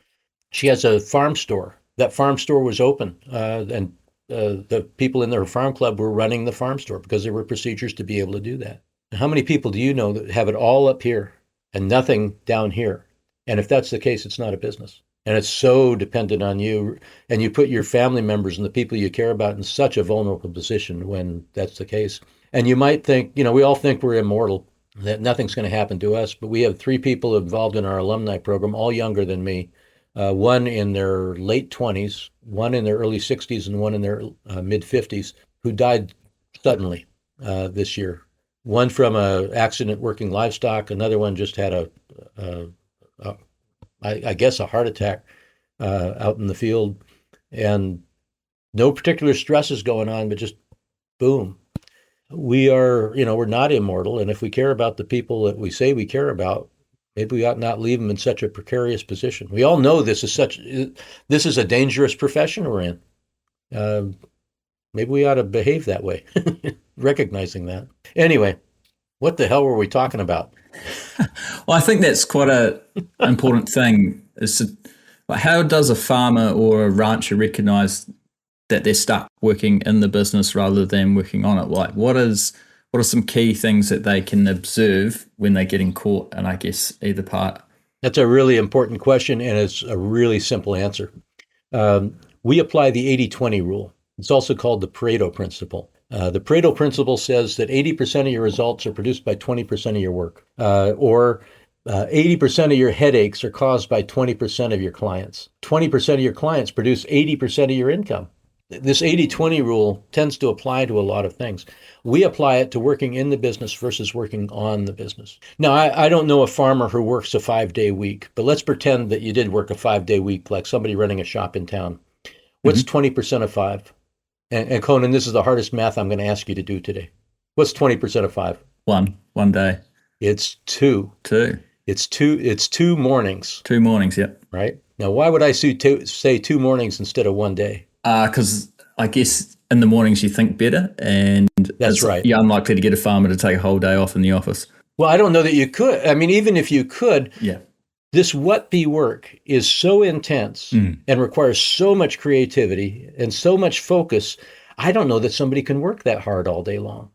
She has a farm store. That farm store was open, and the people in their farm club were running the farm store because there were procedures to be able to do that. And how many people do you know that have it all up here and nothing down here? And if that's the case, it's not a business. And it's so dependent on you, and you put your family members and the people you care about in such a vulnerable position when that's the case. And you might think, we all think we're immortal, that nothing's going to happen to us, but we have 3 people involved in our alumni program, all younger than me. One in their late 20s, one in their early 60s, and one in their mid 50s, who died suddenly this year. One from an accident working livestock. Another one just had I guess a heart attack out in the field. And no particular stress is going on, but just boom. We are, we're not immortal. And if we care about the people that we say we care about, maybe we ought not leave them in such a precarious position. We all know this is a dangerous profession we're in. Maybe we ought to behave that way, recognizing that. Anyway, what the hell were we talking about? Well, I think that's quite an important thing. How does a farmer or a rancher recognize that they're stuck working in the business rather than working on it? What are some key things that they can observe when they're getting caught in, I guess, either part? That's a really important question, and it's a really simple answer. We apply the 80-20 rule. It's also called the Pareto principle. The Pareto principle says that 80% of your results are produced by 20% of your work, or 80% of your headaches are caused by 20% of your clients. 20% of your clients produce 80% of your income. This 80-20 rule tends to apply to a lot of things. We apply it to working in the business versus working on the business. Now, I don't know a farmer who works a 5-day week, but let's pretend that you did work a 5-day week, like somebody running a shop in town. What's 20% of 5? And Conan, this is the hardest math I'm going to ask you to do today. What's 20% of 5? One day. It's 2. It's 2 mornings. 2 mornings, yep. Right? Now, why would I say 2 mornings instead of 1 day? Because I guess in the mornings you think better, and that's right. You're unlikely to get a farmer to take a whole day off in the office. Well, I don't know that you could. I mean, even if you could, yeah. This what-be work is so intense and requires so much creativity and so much focus. I don't know that somebody can work that hard all day long.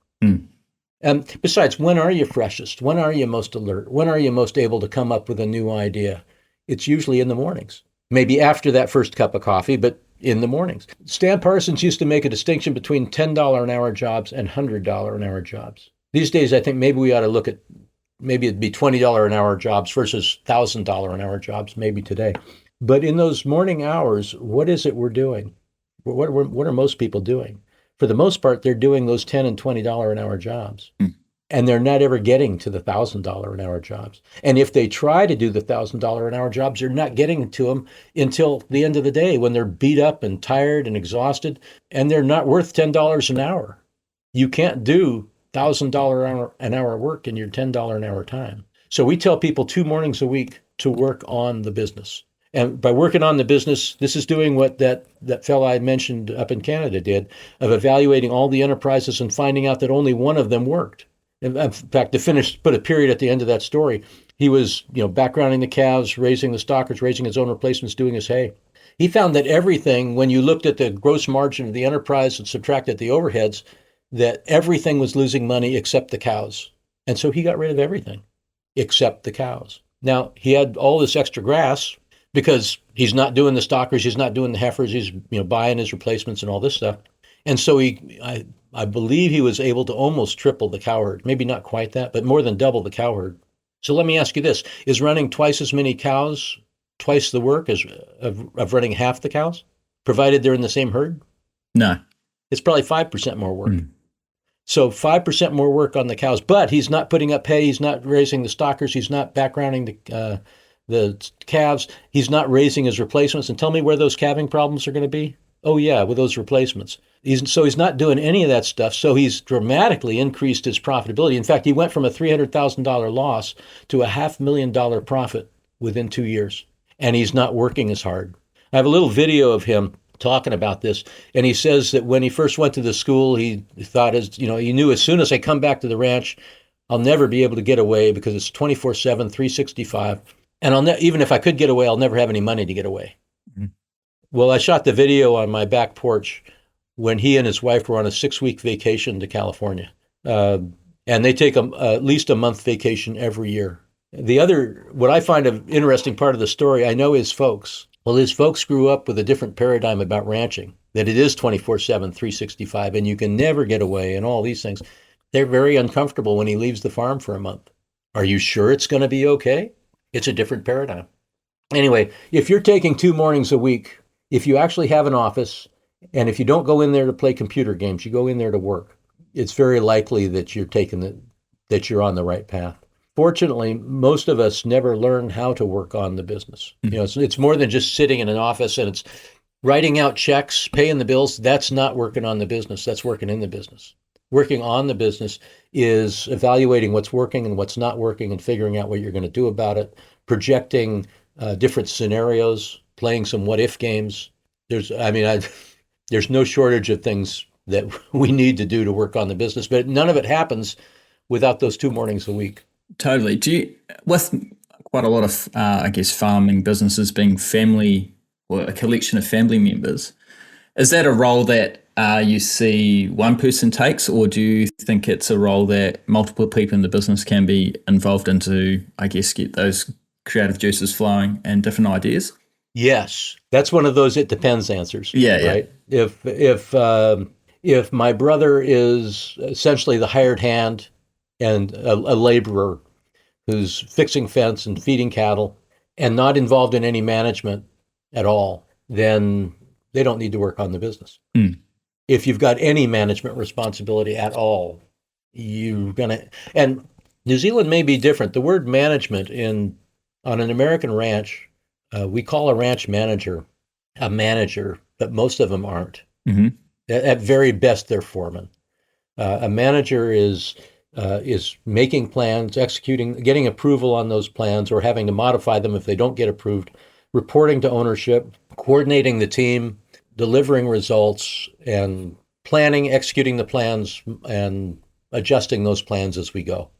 And besides, when are you freshest? When are you most alert? When are you most able to come up with a new idea? It's usually in the mornings. Maybe after that first cup of coffee, but in the mornings. Stan Parsons used to make a distinction between $10 an hour jobs and $100 an hour jobs. These days, I think maybe we ought to look at, maybe it'd be $20 an hour jobs versus $1,000 an hour jobs, maybe today. But in those morning hours, what is it we're doing? What are most people doing? For the most part, they're doing those $10 and $20 an hour jobs. And they're not ever getting to the $1,000 an hour jobs. And if they try to do the $1,000 an hour jobs, they're not getting to them until the end of the day when they're beat up and tired and exhausted, and they're not worth $10 an hour. You can't do $1,000 an hour work in your $10 an hour time. So we tell people 2 mornings a week to work on the business. And by working on the business, this is doing what that fellow I mentioned up in Canada did, of evaluating all the enterprises and finding out that only one of them worked. In fact, put a period at the end of that story. He was, backgrounding the calves, raising the stockers, raising his own replacements, doing his hay. He found that everything, when you looked at the gross margin of the enterprise and subtracted the overheads, that everything was losing money except the cows. And so he got rid of everything. except the cows. Now, he had all this extra grass because he's not doing the stockers, he's not doing the heifers, he's buying his replacements and all this stuff. And so I believe he was able to almost triple the cow herd. Maybe not quite that, but more than double the cow herd. So let me ask you this. Is running twice as many cows twice the work as of running half the cows, provided they're in the same herd? No. It's probably 5% more work. So 5% more work on the cows, but he's not putting up hay, he's not raising the stockers, he's not backgrounding the calves, he's not raising his replacements. And tell me where those calving problems are going to be? Oh yeah, with those replacements. He's not doing any of that stuff. So he's dramatically increased his profitability. In fact, he went from a $300,000 loss to a $500,000 profit within 2 years. And he's not working as hard. I have a little video of him talking about this. And he says that when he first went to the school, he thought, he knew as soon as I come back to the ranch, I'll never be able to get away because it's 24/7, 365. And even if I could get away, I'll never have any money to get away. Mm-hmm. Well, I shot the video on my back porch when he and his wife were on a 6-week vacation to California. And they take at least a month vacation every year. What I find an interesting part of the story, I know his folks. Well, his folks grew up with a different paradigm about ranching, that it is 24/7, 365, and you can never get away and all these things. They're very uncomfortable when he leaves the farm for a month. Are you sure it's going to be okay? It's a different paradigm. Anyway, if you're taking 2 mornings a week, if you actually have an office, and if you don't go in there to play computer games, you go in there to work, it's very likely that that you're on the right path. Fortunately, most of us never learn how to work on the business. Mm-hmm. It's more than just sitting in an office and it's writing out checks, paying the bills. That's not working on the business. That's working in the business. Working on the business is evaluating what's working and what's not working and figuring out what you're going to do about it, projecting different scenarios, playing some what-if games. There's no shortage of things that we need to do to work on the business, but none of it happens without those 2 mornings a week. Totally. With quite a lot of, farming businesses being family or a collection of family members, is that a role that you see one person takes, or do you think it's a role that multiple people in the business can be involved in to, get those creative juices flowing and different ideas? Yes, that's one of those it depends answers. Yeah, right. Yeah. If my brother is essentially the hired hand and a laborer who's fixing fence and feeding cattle and not involved in any management at all, then they don't need to work on the business. Mm. If you've got any management responsibility at all, and New Zealand may be different. The word management on an American ranch, we call a ranch manager a manager, but most of them aren't. Mm-hmm. At very best, they're foremen. A manager is making plans, executing, getting approval on those plans, or having to modify them if they don't get approved, reporting to ownership, coordinating the team, delivering results, and planning, executing the plans, and adjusting those plans as we go.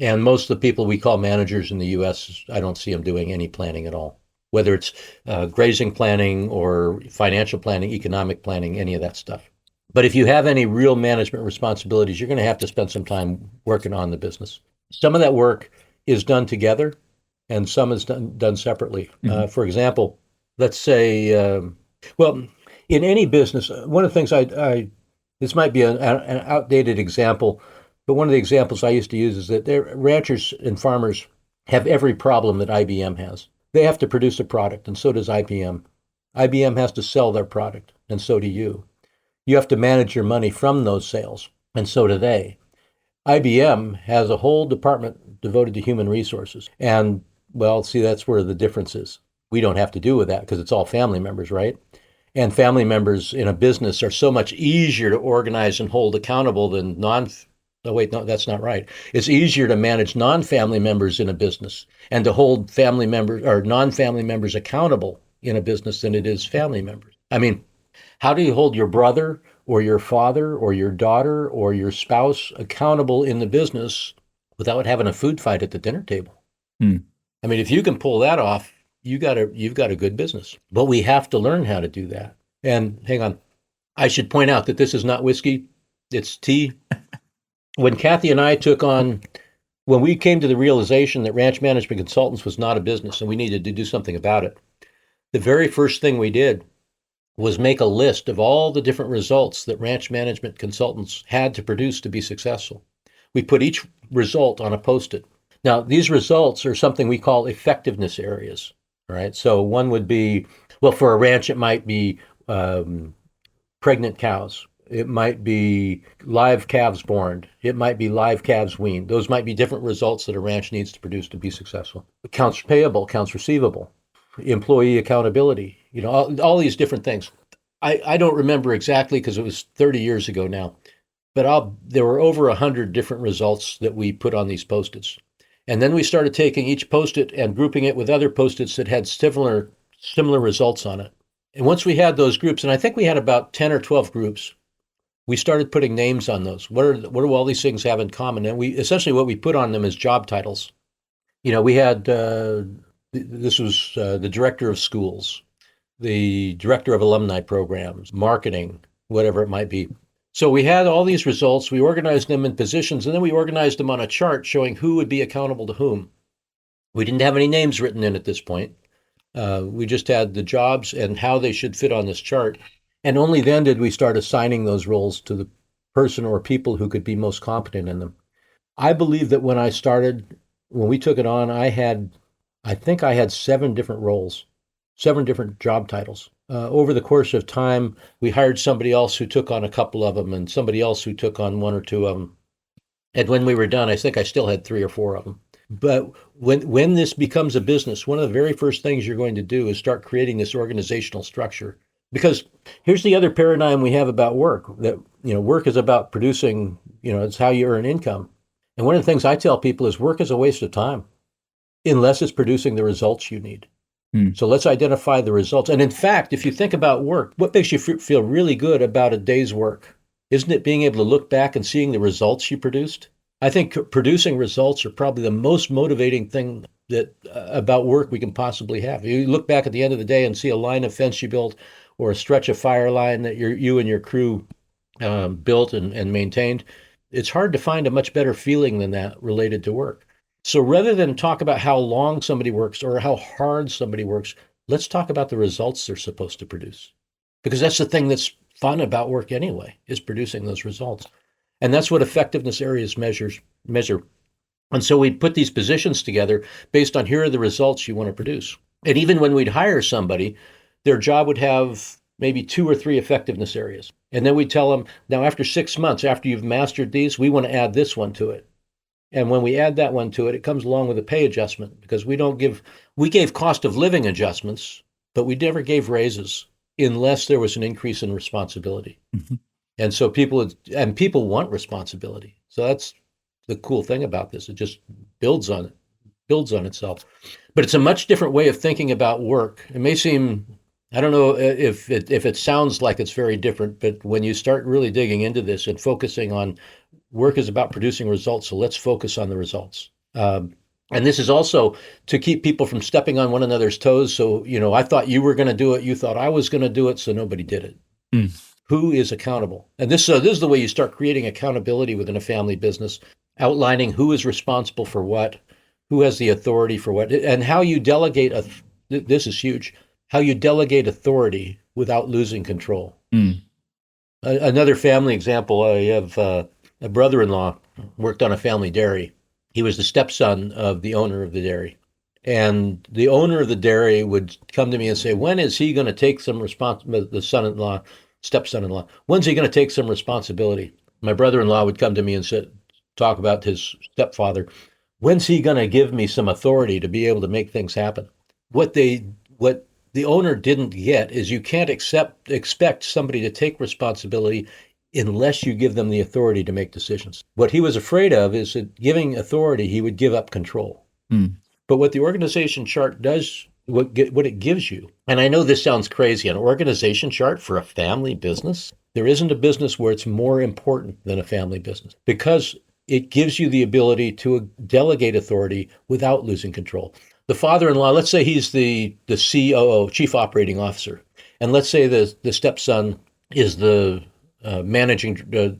And most of the people we call managers in the U.S., I don't see them doing any planning at all, whether it's grazing planning or financial planning, economic planning, any of that stuff. But if you have any real management responsibilities, you're going to have to spend some time working on the business. Some of that work is done together, and some is done separately. Mm-hmm. For example, let's say, in any business, one of the things this might be an outdated example, but one of the examples I used to use is that ranchers and farmers have every problem that IBM has. They have to produce a product, and so does IBM. IBM has to sell their product, and so do you. You have to manage your money from those sales, and so do they. IBM has a whole department devoted to human resources. And, that's where the difference is. We don't have to do with that because it's all family members, right? And family members in a business are so much easier to organize and hold accountable than that's not right. It's easier to manage non-family members in a business and to hold family members or non-family members accountable in a business than it is family members. I mean, how do you hold your brother or your father or your daughter or your spouse accountable in the business without having a food fight at the dinner table? Hmm. I mean, if you can pull that off, you've got a good business. But we have to learn how to do that. And hang on, I should point out that this is not whiskey, it's tea. When Kathy and I took on when we came to the realization that ranch management consultants was not a business and we needed to do something about it, the very first thing we did was make a list of all the different results that ranch management consultants had to produce to be successful. We put each result on a Post-it. Now, these results are something we call effectiveness areas, right? So one would be, well, for a ranch, it might be pregnant cows. It might be live calves born. It might be live calves weaned. Those might be different results that a ranch needs to produce to be successful. Accounts payable, accounts receivable, employee accountability, all these different things. I don't remember exactly because it was 30 years ago now, but there were over 100 different results that we put on these Post-its. And then we started taking each Post-it and grouping it with other Post-its that had similar results on it. And once we had those groups, and I think we had about 10 or 12 groups, we started putting names on those. What do all these things have in common? And what we put on them is job titles. We had, this was the director of schools, the director of alumni programs, marketing, whatever it might be. So we had all these results, we organized them in positions, and then we organized them on a chart showing who would be accountable to whom. We didn't have any names written in at this point. We just had the jobs and how they should fit on this chart. And only then did we start assigning those roles to the person or people who could be most competent in them. I believe that when we took it on, I think I had 7 different roles, 7 different job titles. Over the course of time, we hired somebody else who took on a couple of them and somebody else who took on 1 or 2 of them. And when we were done, I think I still had 3 or 4 of them. But when this becomes a business, one of the very first things you're going to do is start creating this organizational structure. Because here's the other paradigm we have about work, that work is about producing, it's how you earn income. And one of the things I tell people is work is a waste of time unless it's producing the results you need. So let's identify the results. And in fact, if you think about work, what makes you feel really good about a day's work? Isn't it being able to look back and seeing the results you produced? I think producing results are probably the most motivating thing that about work we can possibly have. You look back at the end of the day and see a line of fence you built or a stretch of fire line that you and your crew built and maintained. It's hard to find a much better feeling than that related to work. So rather than talk about how long somebody works or how hard somebody works, let's talk about the results they're supposed to produce. Because that's the thing that's fun about work anyway, is producing those results. And that's what effectiveness areas measure. And so we'd put these positions together based on here are the results you want to produce. And even when we'd hire somebody, their job would have maybe 2 or 3 effectiveness areas. And then we'd tell them, now after 6 months, after you've mastered these, we want to add this one to it. And when we add that one to it, it comes along with a pay adjustment because we gave cost of living adjustments, but we never gave raises unless there was an increase in responsibility. Mm-hmm. And so people want responsibility. So that's the cool thing about this. It just builds on itself. But it's a much different way of thinking about work. It may seem, I don't know if it sounds like it's very different, but when you start really digging into this and focusing on work is about producing results, so let's focus on the results. And this is also to keep people from stepping on one another's toes. So, I thought you were going to do it. You thought I was going to do it, so nobody did it. Mm. Who is accountable? And this is the way you start creating accountability within a family business, outlining who is responsible for what, who has the authority for what, and how you delegate. This is huge. How you delegate authority without losing control. Mm. Another family example, I have a brother-in-law worked on a family dairy. He was the stepson of the owner of the dairy. And the owner of the dairy would come to me and say, when is he going to take some responsibility, the stepson-in-law, when's he going to take some responsibility? My brother-in-law would come to me and talk about his stepfather. When's he going to give me some authority to be able to make things happen? What the owner didn't get is you can't expect somebody to take responsibility unless you give them the authority to make decisions. What he was afraid of is that giving authority, he would give up control. Mm. But what the organization chart does, what it gives you, and I know this sounds crazy, an organization chart for a family business, there isn't a business where it's more important than a family business because it gives you the ability to delegate authority without losing control. The father-in-law, let's say he's the COO, Chief Operating Officer, and let's say the stepson is the managing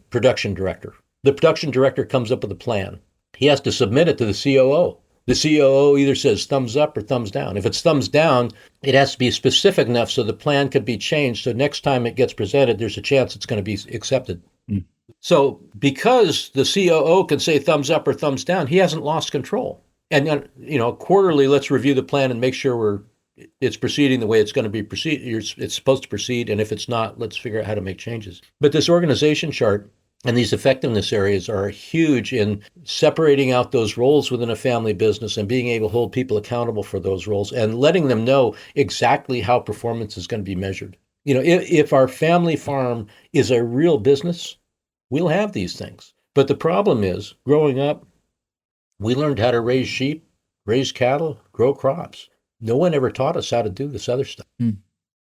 production director. The production director comes up with a plan. he has to submit it to the COO. The COO either says thumbs up or thumbs down. If it's thumbs down, it has to be specific enough so the plan could be changed. So next time it gets presented, there's a chance it's going to be accepted. Mm. So because the COO can say thumbs up or thumbs down, he hasn't lost control. And quarterly, let's review the plan and make sure it's proceeding the way it's going to be it's supposed to proceed. And if it's not, let's figure out how to make changes. But this organization chart and these effectiveness areas are huge in separating out those roles within a family business and being able to hold people accountable for those roles and letting them know exactly how performance is going to be measured. If our family farm is a real business, we'll have these things. But the problem is, growing up, we learned how to raise sheep, raise cattle, grow crops. No one ever taught us how to do this other stuff. Mm.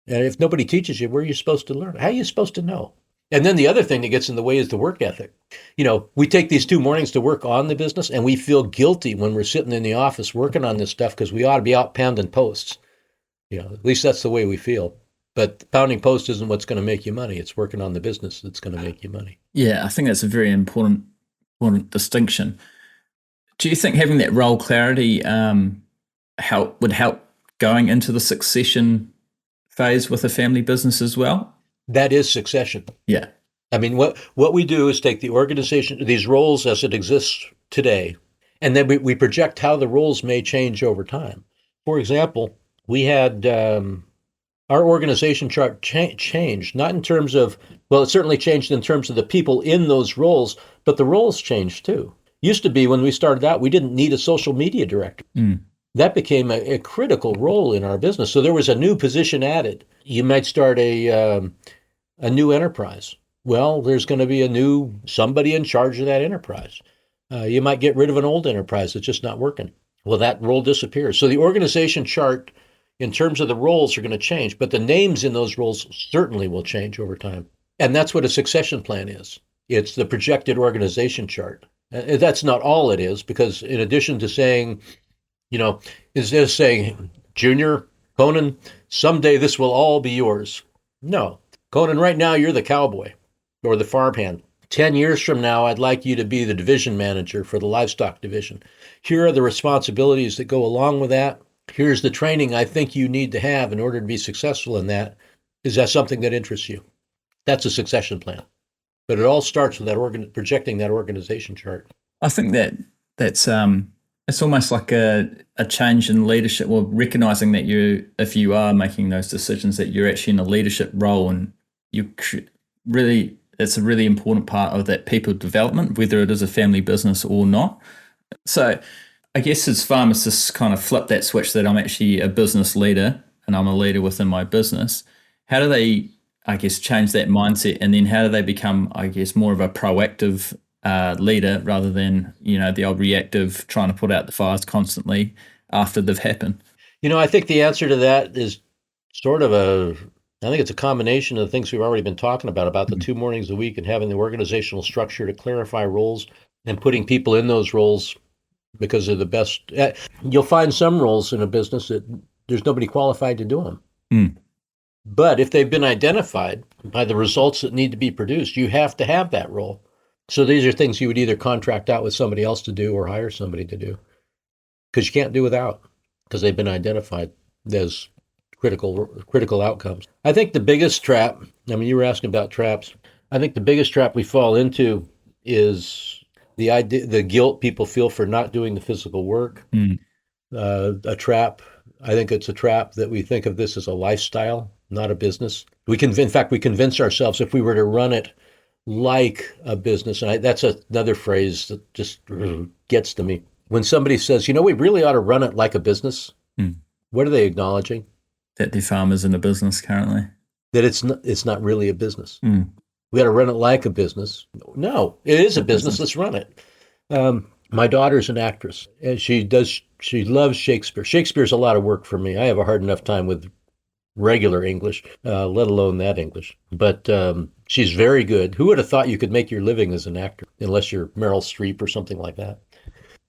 And if nobody teaches you, where are you supposed to learn? How are you supposed to know? And then the other thing that gets in the way is the work ethic. We take these 2 mornings to work on the business, and we feel guilty when we're sitting in the office working on this stuff because we ought to be out pounding posts. At least that's the way we feel. But pounding posts isn't what's going to make you money. It's working on the business that's going to make you money. Yeah, I think that's a very important distinction. Do you think having that role clarity would help going into the succession phase with a family business as well? That is succession. Yeah. I mean, what we do is take the organization, these roles as it exists today, and then we project how the roles may change over time. For example, we had our organization chart changed, not in terms of, well, it certainly changed in terms of the people in those roles, but the roles changed too. Used to be when we started out, we didn't need a social media director. Mm. That became a critical role in our business. So there was a new position added. You might start a new enterprise. Well, there's going to be somebody in charge of that enterprise. You might get rid of an old enterprise that's just not working. Well, that role disappears. So the organization chart, in terms of the roles, are going to change, but the names in those roles certainly will change over time. And that's what a succession plan is. It's the projected organization chart. That's not all it is, because in addition to saying, instead of saying, Junior, Conan, someday this will all be yours. No. Conan, right now you're the cowboy or the farmhand. 10 years from now, I'd like you to be the division manager for the livestock division. Here are the responsibilities that go along with that. Here's the training I think you need to have in order to be successful in that. Is that something that interests you? That's a succession plan. But it all starts with that projecting that organization chart. I think that's it's almost like a change in leadership, or recognizing that if you are making those decisions, that you're actually in a leadership role, and it's a really important part of that people development, whether it is a family business or not. So I guess as pharmacists kind of flip that switch that I'm actually a business leader and I'm a leader within my business, how do they, I guess, change that mindset? And then how do they become, I guess, more of a proactive leader rather than, the old reactive trying to put out the fires constantly after they've happened? I think the answer to that is sort of I think it's a combination of the things we've already been talking about the 2 mornings a week and having the organizational structure to clarify roles and putting people in those roles because they're the best. You'll find some roles in a business that there's nobody qualified to do them. Mm. But if they've been identified by the results that need to be produced, you have to have that role. So these are things you would either contract out with somebody else to do or hire somebody to do, because you can't do without, because they've been identified as critical outcomes. I think the biggest trap, you were asking about traps. I think the biggest trap we fall into is the guilt people feel for not doing the physical work. Mm. A trap. I think it's a trap that we think of this as a lifestyle, not a business. We convince ourselves if we were to run it like a business, and that's another phrase that just gets to me. When somebody says, we really ought to run it like a business, what are they acknowledging? That the farm is in a business currently. That it's not really a business. We got to run it like a business. No, it is a business. Let's run it. My daughter's an actress, and she loves Shakespeare. Shakespeare's a lot of work for me. I have a hard enough time with regular English, let alone that English. But she's very good. Who would have thought you could make your living as an actor, unless you're Meryl Streep or something like that?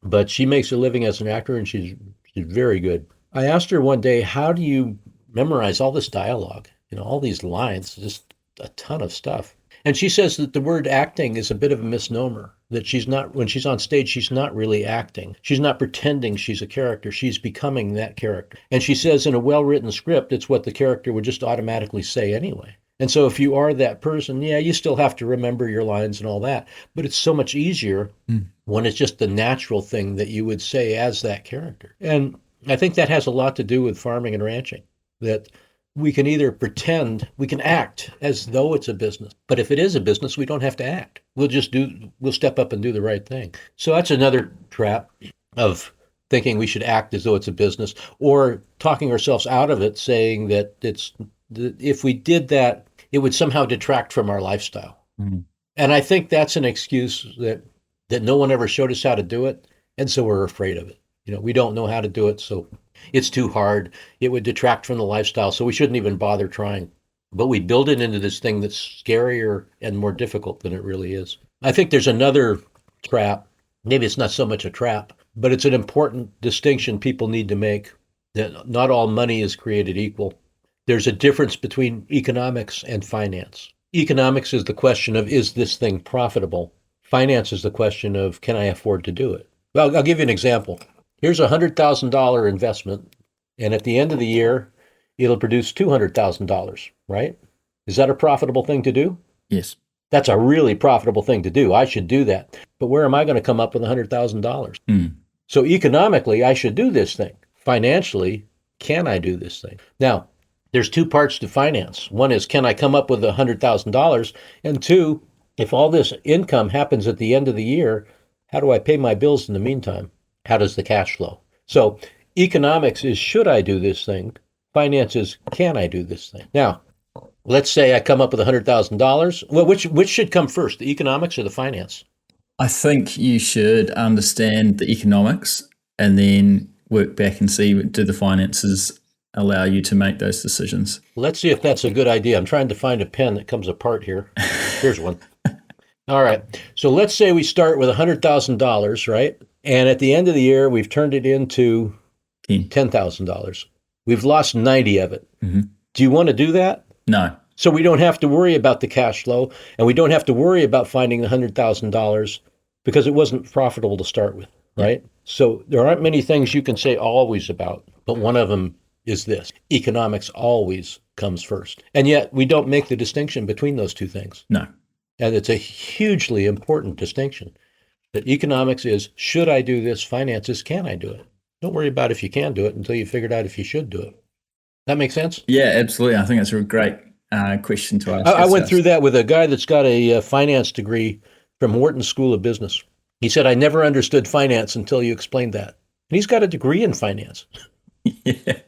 But she makes a living as an actor, and she's very good. I asked her one day, how do you memorize all this dialogue? All these lines, just a ton of stuff. And she says that the word acting is a bit of a misnomer. that she's not, when she's on stage, she's not really acting. She's not pretending she's a character. She's becoming that character. And she says in a well-written script, it's what the character would just automatically say anyway. And so if you are that person, yeah, you still have to remember your lines and all that. But it's so much easier when it's just the natural thing that you would say as that character. And I think that has a lot to do with farming and ranching, that we can either pretend, we can act as though it's a business. But if it is a business, we don't have to act. We'll step up and do the right thing. So that's another trap of thinking we should act as though it's a business, or talking ourselves out of it, saying that if we did that, it would somehow detract from our lifestyle. Mm. And I think that's an excuse that no one ever showed us how to do it, and so we're afraid of it. We don't know how to do it, so it's too hard. It would detract from the lifestyle, so we shouldn't even bother trying. But we build it into this thing that's scarier and more difficult than it really is. I think there's another trap. Maybe it's not so much a trap, but it's an important distinction people need to make, that not all money is created equal. There's a difference between economics and finance. Economics is the question of, is this thing profitable? Finance is the question of, can I afford to do it? Well, I'll give you an example. Here's a $100,000 investment, and at the end of the year, it'll produce $200,000, right? Is that a profitable thing to do? Yes. That's a really profitable thing to do. I should do that. But where am I going to come up with $100,000? So economically, I should do this thing. Financially, can I do this thing? Now, there's two parts to finance. One is, can I come up with $100,000? And two, if all this income happens at the end of the year, how do I pay my bills in the meantime? How does the cash flow? So economics is, should I do this thing? Finance is, can I do this thing? Now, let's say I come up with $100,000. Well, which should come first, the economics or the finance? I think you should understand the economics and then work back and see, do the finances allow you to make those decisions? Let's see if that's a good idea. I'm trying to find a pen that comes apart here. Here's one. All right. So let's say we start with $100,000, right? And at the end of the year, we've turned it into $10,000. We've lost 90 of it. Mm-hmm. Do you want to do that? No. So we don't have to worry about the cash flow, and we don't have to worry about finding the $100,000 because it wasn't profitable to start with, right? Yeah. So there aren't many things you can say always about, but one of them is this. Economics always comes first. And yet we don't make the distinction between those two things. No. And it's a hugely important distinction. That economics is, should I do this? Finance is, can I do it? Don't worry about if you can do it until you figured out if you should do it. That make sense? Yeah, absolutely. I think that's a great question to ask. I went through that with a guy that's got a finance degree from Wharton School of Business. He said, I never understood finance until you explained that. And he's got a degree in finance. Yeah.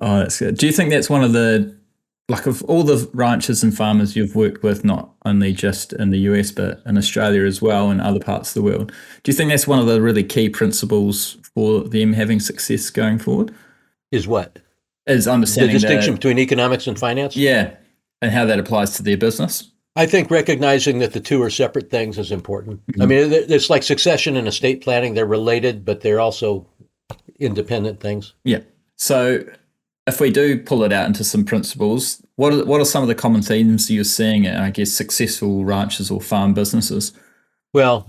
Oh, that's good. Do you think that's one of the, like, of all the ranchers and farmers you've worked with, not only just in the US, but in Australia as well and other parts of the world, do you think that's one of the really key principles for them having success going forward? Is what? Is understanding the distinction between economics and finance? Yeah, and how that applies to their business. I think recognizing that the two are separate things is important. Mm-hmm. I mean, it's like succession and estate planning. They're related, but they're also independent things. Yeah. So if we do pull it out into some principles, what are some of the common themes you're seeing in, I guess, successful ranchers or farm businesses? Well,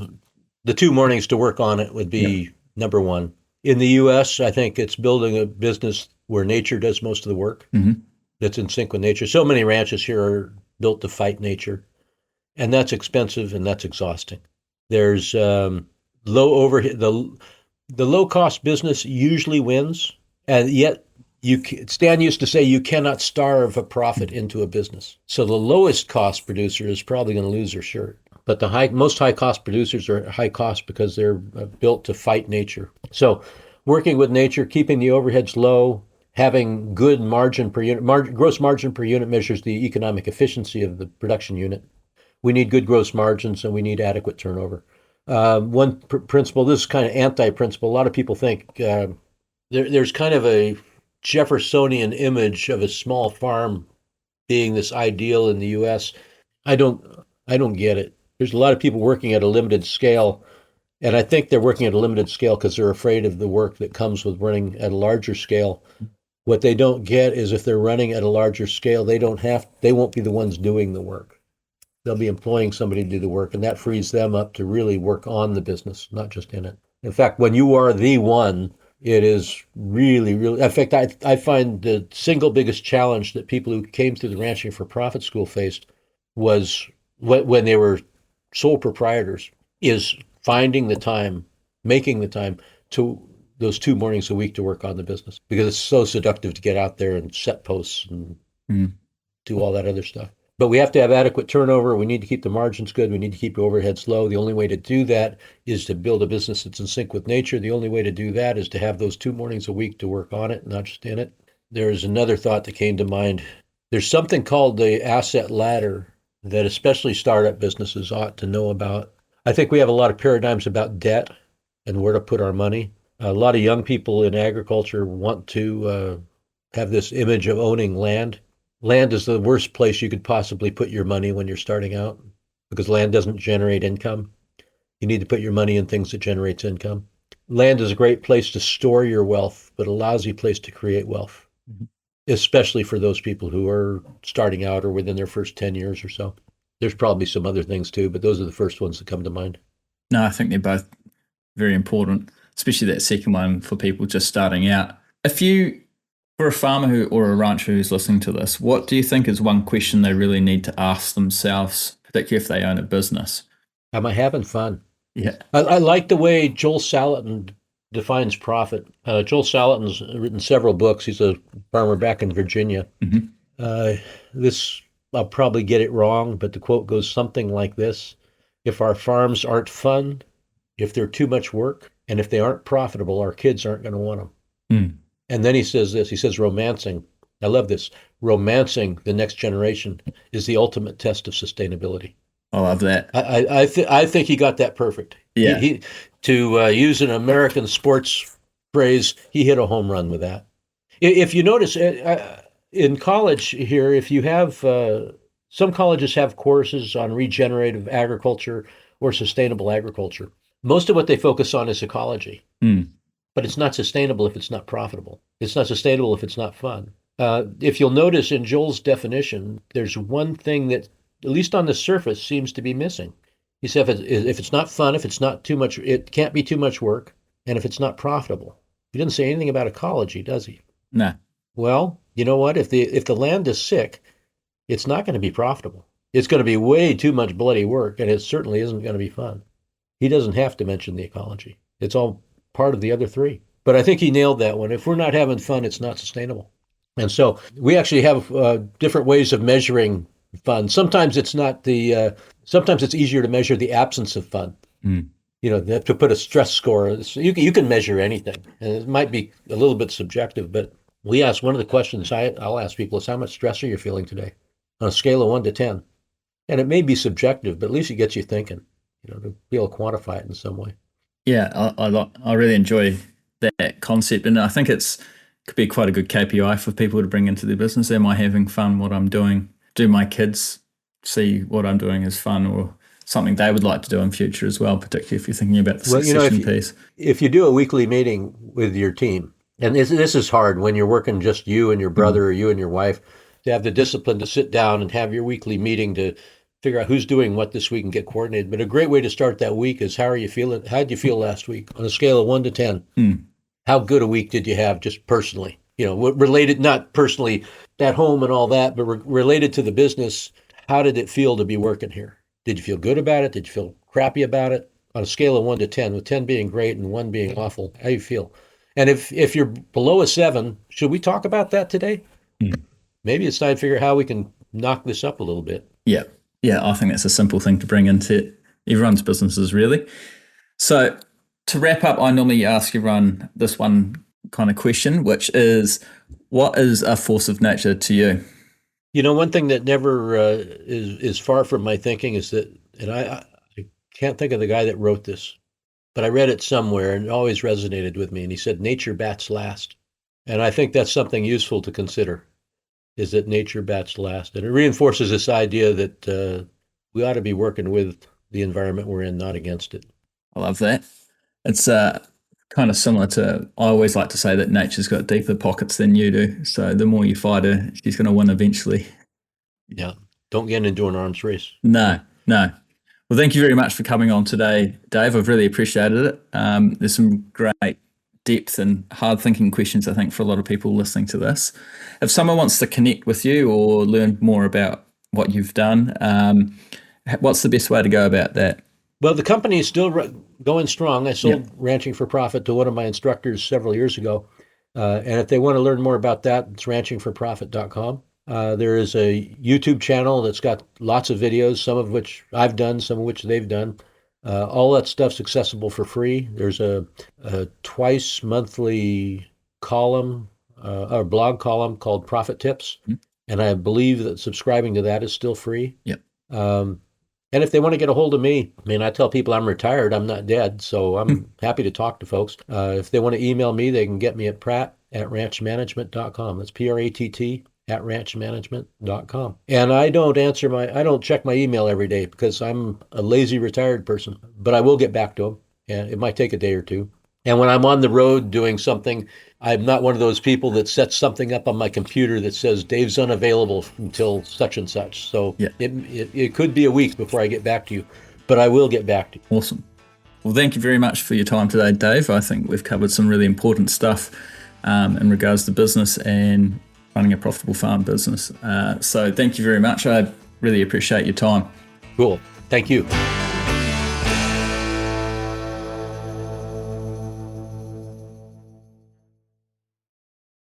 the two mornings to work on it would be number one. In the U.S., I think it's building a business where nature does most of the work. Mm-hmm. That's in sync with nature. So many ranches here are built to fight nature, and that's expensive and that's exhausting. There's low overhead. The low cost business usually wins, and yet Stan used to say you cannot starve a profit into a business. So the lowest cost producer is probably going to lose their shirt. But most high cost producers are high cost because they're built to fight nature. So working with nature, keeping the overheads low, having good margin per unit, gross margin per unit measures the economic efficiency of the production unit. We need good gross margins and we need adequate turnover. One principle, this is kind of anti-principle. A lot of people think there's kind of a Jeffersonian image of a small farm being this ideal in the U.S. I don't get it. There's a lot of people working at a limited scale, and I think they're working at a limited scale because they're afraid of the work that comes with running at a larger scale. What they don't get is if they're running at a larger scale, they won't be the ones doing the work. They'll be employing somebody to do the work, and that frees them up to really work on the business, not just in it. In fact, when you are the one, it is really, really. In fact, I find the single biggest challenge that people who came through the Ranching for Profit school faced was when they were sole proprietors, is finding the time, making the time to those 2 mornings a week to work on the business, because it's so seductive to get out there and set posts and do all that other stuff. But we have to have adequate turnover. We need to keep the margins good. We need to keep the overheads low. The only way to do that is to build a business that's in sync with nature. The only way to do that is to have those 2 mornings a week to work on it, not just in it. There's another thought that came to mind. There's something called the asset ladder that especially startup businesses ought to know about. I think we have a lot of paradigms about debt and where to put our money. A lot of young people in agriculture want to have this image of owning land. Land is the worst place you could possibly put your money when you're starting out, because land doesn't generate income. You need to put your money in things that generates income. Land is a great place to store your wealth, but a lousy place to create wealth, especially for those people who are starting out or within their first 10 years or so. There's probably some other things too, but those are the first ones that come to mind. No, I think they're both very important, especially that second one for people just starting out. For a farmer or a rancher who's listening to this, what do you think is one question they really need to ask themselves, particularly if they own a business? Am I having fun? Yeah. I like the way Joel Salatin defines profit. Joel Salatin's written several books. He's a farmer back in Virginia. This, I'll probably get it wrong, but the quote goes something like this: if our farms aren't fun, if they're too much work, and if they aren't profitable, our kids aren't going to want them. And then he says this, he says romancing, I love this, romancing the next generation is the ultimate test of sustainability. I love that. I think he got that perfect. Yeah. To use an American sports phrase, he hit a home run with that. If you notice, in college here, if you have, some colleges have courses on regenerative agriculture or sustainable agriculture. Most of what they focus on is ecology. But it's not sustainable if it's not profitable. It's not sustainable if it's not fun. If you'll notice in Joel's definition, there's one thing that, at least on the surface, seems to be missing. He said if it's not fun, if it's not too much, it can't be too much work, and if it's not profitable. He didn't say anything about ecology, does he? No. Well, you know what? If the land is sick, it's not going to be profitable. It's going to be way too much bloody work, and it certainly isn't going to be fun. He doesn't have to mention the ecology. It's all part of the other three. But I think he nailed that one. If we're not having fun, it's not sustainable. And so we actually have different ways of measuring fun. Sometimes it's not sometimes it's easier to measure the absence of fun. You know, to put a stress score. You can measure anything. And it might be a little bit subjective, but we ask, one of the questions I'll ask people is, how much stress are you feeling today? On a scale of 1 to 10. And it may be subjective, but at least it gets you thinking, to be able to quantify it in some way. Yeah, I really enjoy that concept, and I think could be quite a good KPI for people to bring into their business. Am I having fun what I'm doing? Do my kids see what I'm doing as fun, or something they would like to do in future as well, particularly if you're thinking about the succession piece? If you do a weekly meeting with your team, and this is hard when you're working just you and your brother or you and your wife, to have the discipline to sit down and have your weekly meeting to figure out who's doing what this week and get coordinated. But a great way to start that week is, how are you feeling? How did you feel last week on a scale of 1 to 10? How good a week did you have just personally? Related, not personally at home and all that, but related to the business. How did it feel to be working here? Did you feel good about it? Did you feel crappy about it? On a scale of 1 to 10, with 10 being great and 1 being awful, how you feel? And if you're below a 7, should we talk about that today? Maybe it's time to figure out how we can knock this up a little bit. Yeah, I think that's a simple thing to bring into everyone's businesses, really. So to wrap up, I normally ask everyone this one kind of question, which is, what is a force of nature to you? One thing that never is far from my thinking is that, and I can't think of the guy that wrote this, but I read it somewhere and it always resonated with me. And he said, nature bats last. And I think that's something useful to consider, is that nature bats last. And it reinforces this idea that we ought to be working with the environment we're in, not against it. I love that. It's kind of similar to, I always like to say that nature's got deeper pockets than you do. So the more you fight her, she's going to win eventually. Yeah. don't get into an arms race. No. Well, thank you very much for coming on today, Dave. I've really appreciated it. There's some great depth and hard thinking questions, I think, for a lot of people listening to this. If someone wants to connect with you or learn more about what you've done, what's the best way to go about that? Well, the company is still going strong. I sold Ranching for Profit to one of my instructors several years ago. And if they want to learn more about that, it's ranchingforprofit.com. There is a YouTube channel that's got lots of videos, some of which I've done, some of which they've done. All that stuff's accessible for free. There's a twice monthly column, or blog column called Profit Tips. And I believe that subscribing to that is still free. Yep. And if they want to get a hold of me, I mean, I tell people I'm retired, I'm not dead, so I'm happy to talk to folks. If they want to email me, they can get me at pratt@ranchmanagement.com. That's Pratt @ranchmanagement.com. And I don't check my email every day because I'm a lazy retired person, but I will get back to them. And it might take a day or two. And when I'm on the road doing something, I'm not one of those people that sets something up on my computer that says Dave's unavailable until such and such. So it could be a week before I get back to you, but I will get back to you. Awesome. Well, thank you very much for your time today, Dave. I think we've covered some really important stuff in regards to business and running a profitable farm business. So thank you very much. I really appreciate your time. Cool. Thank you.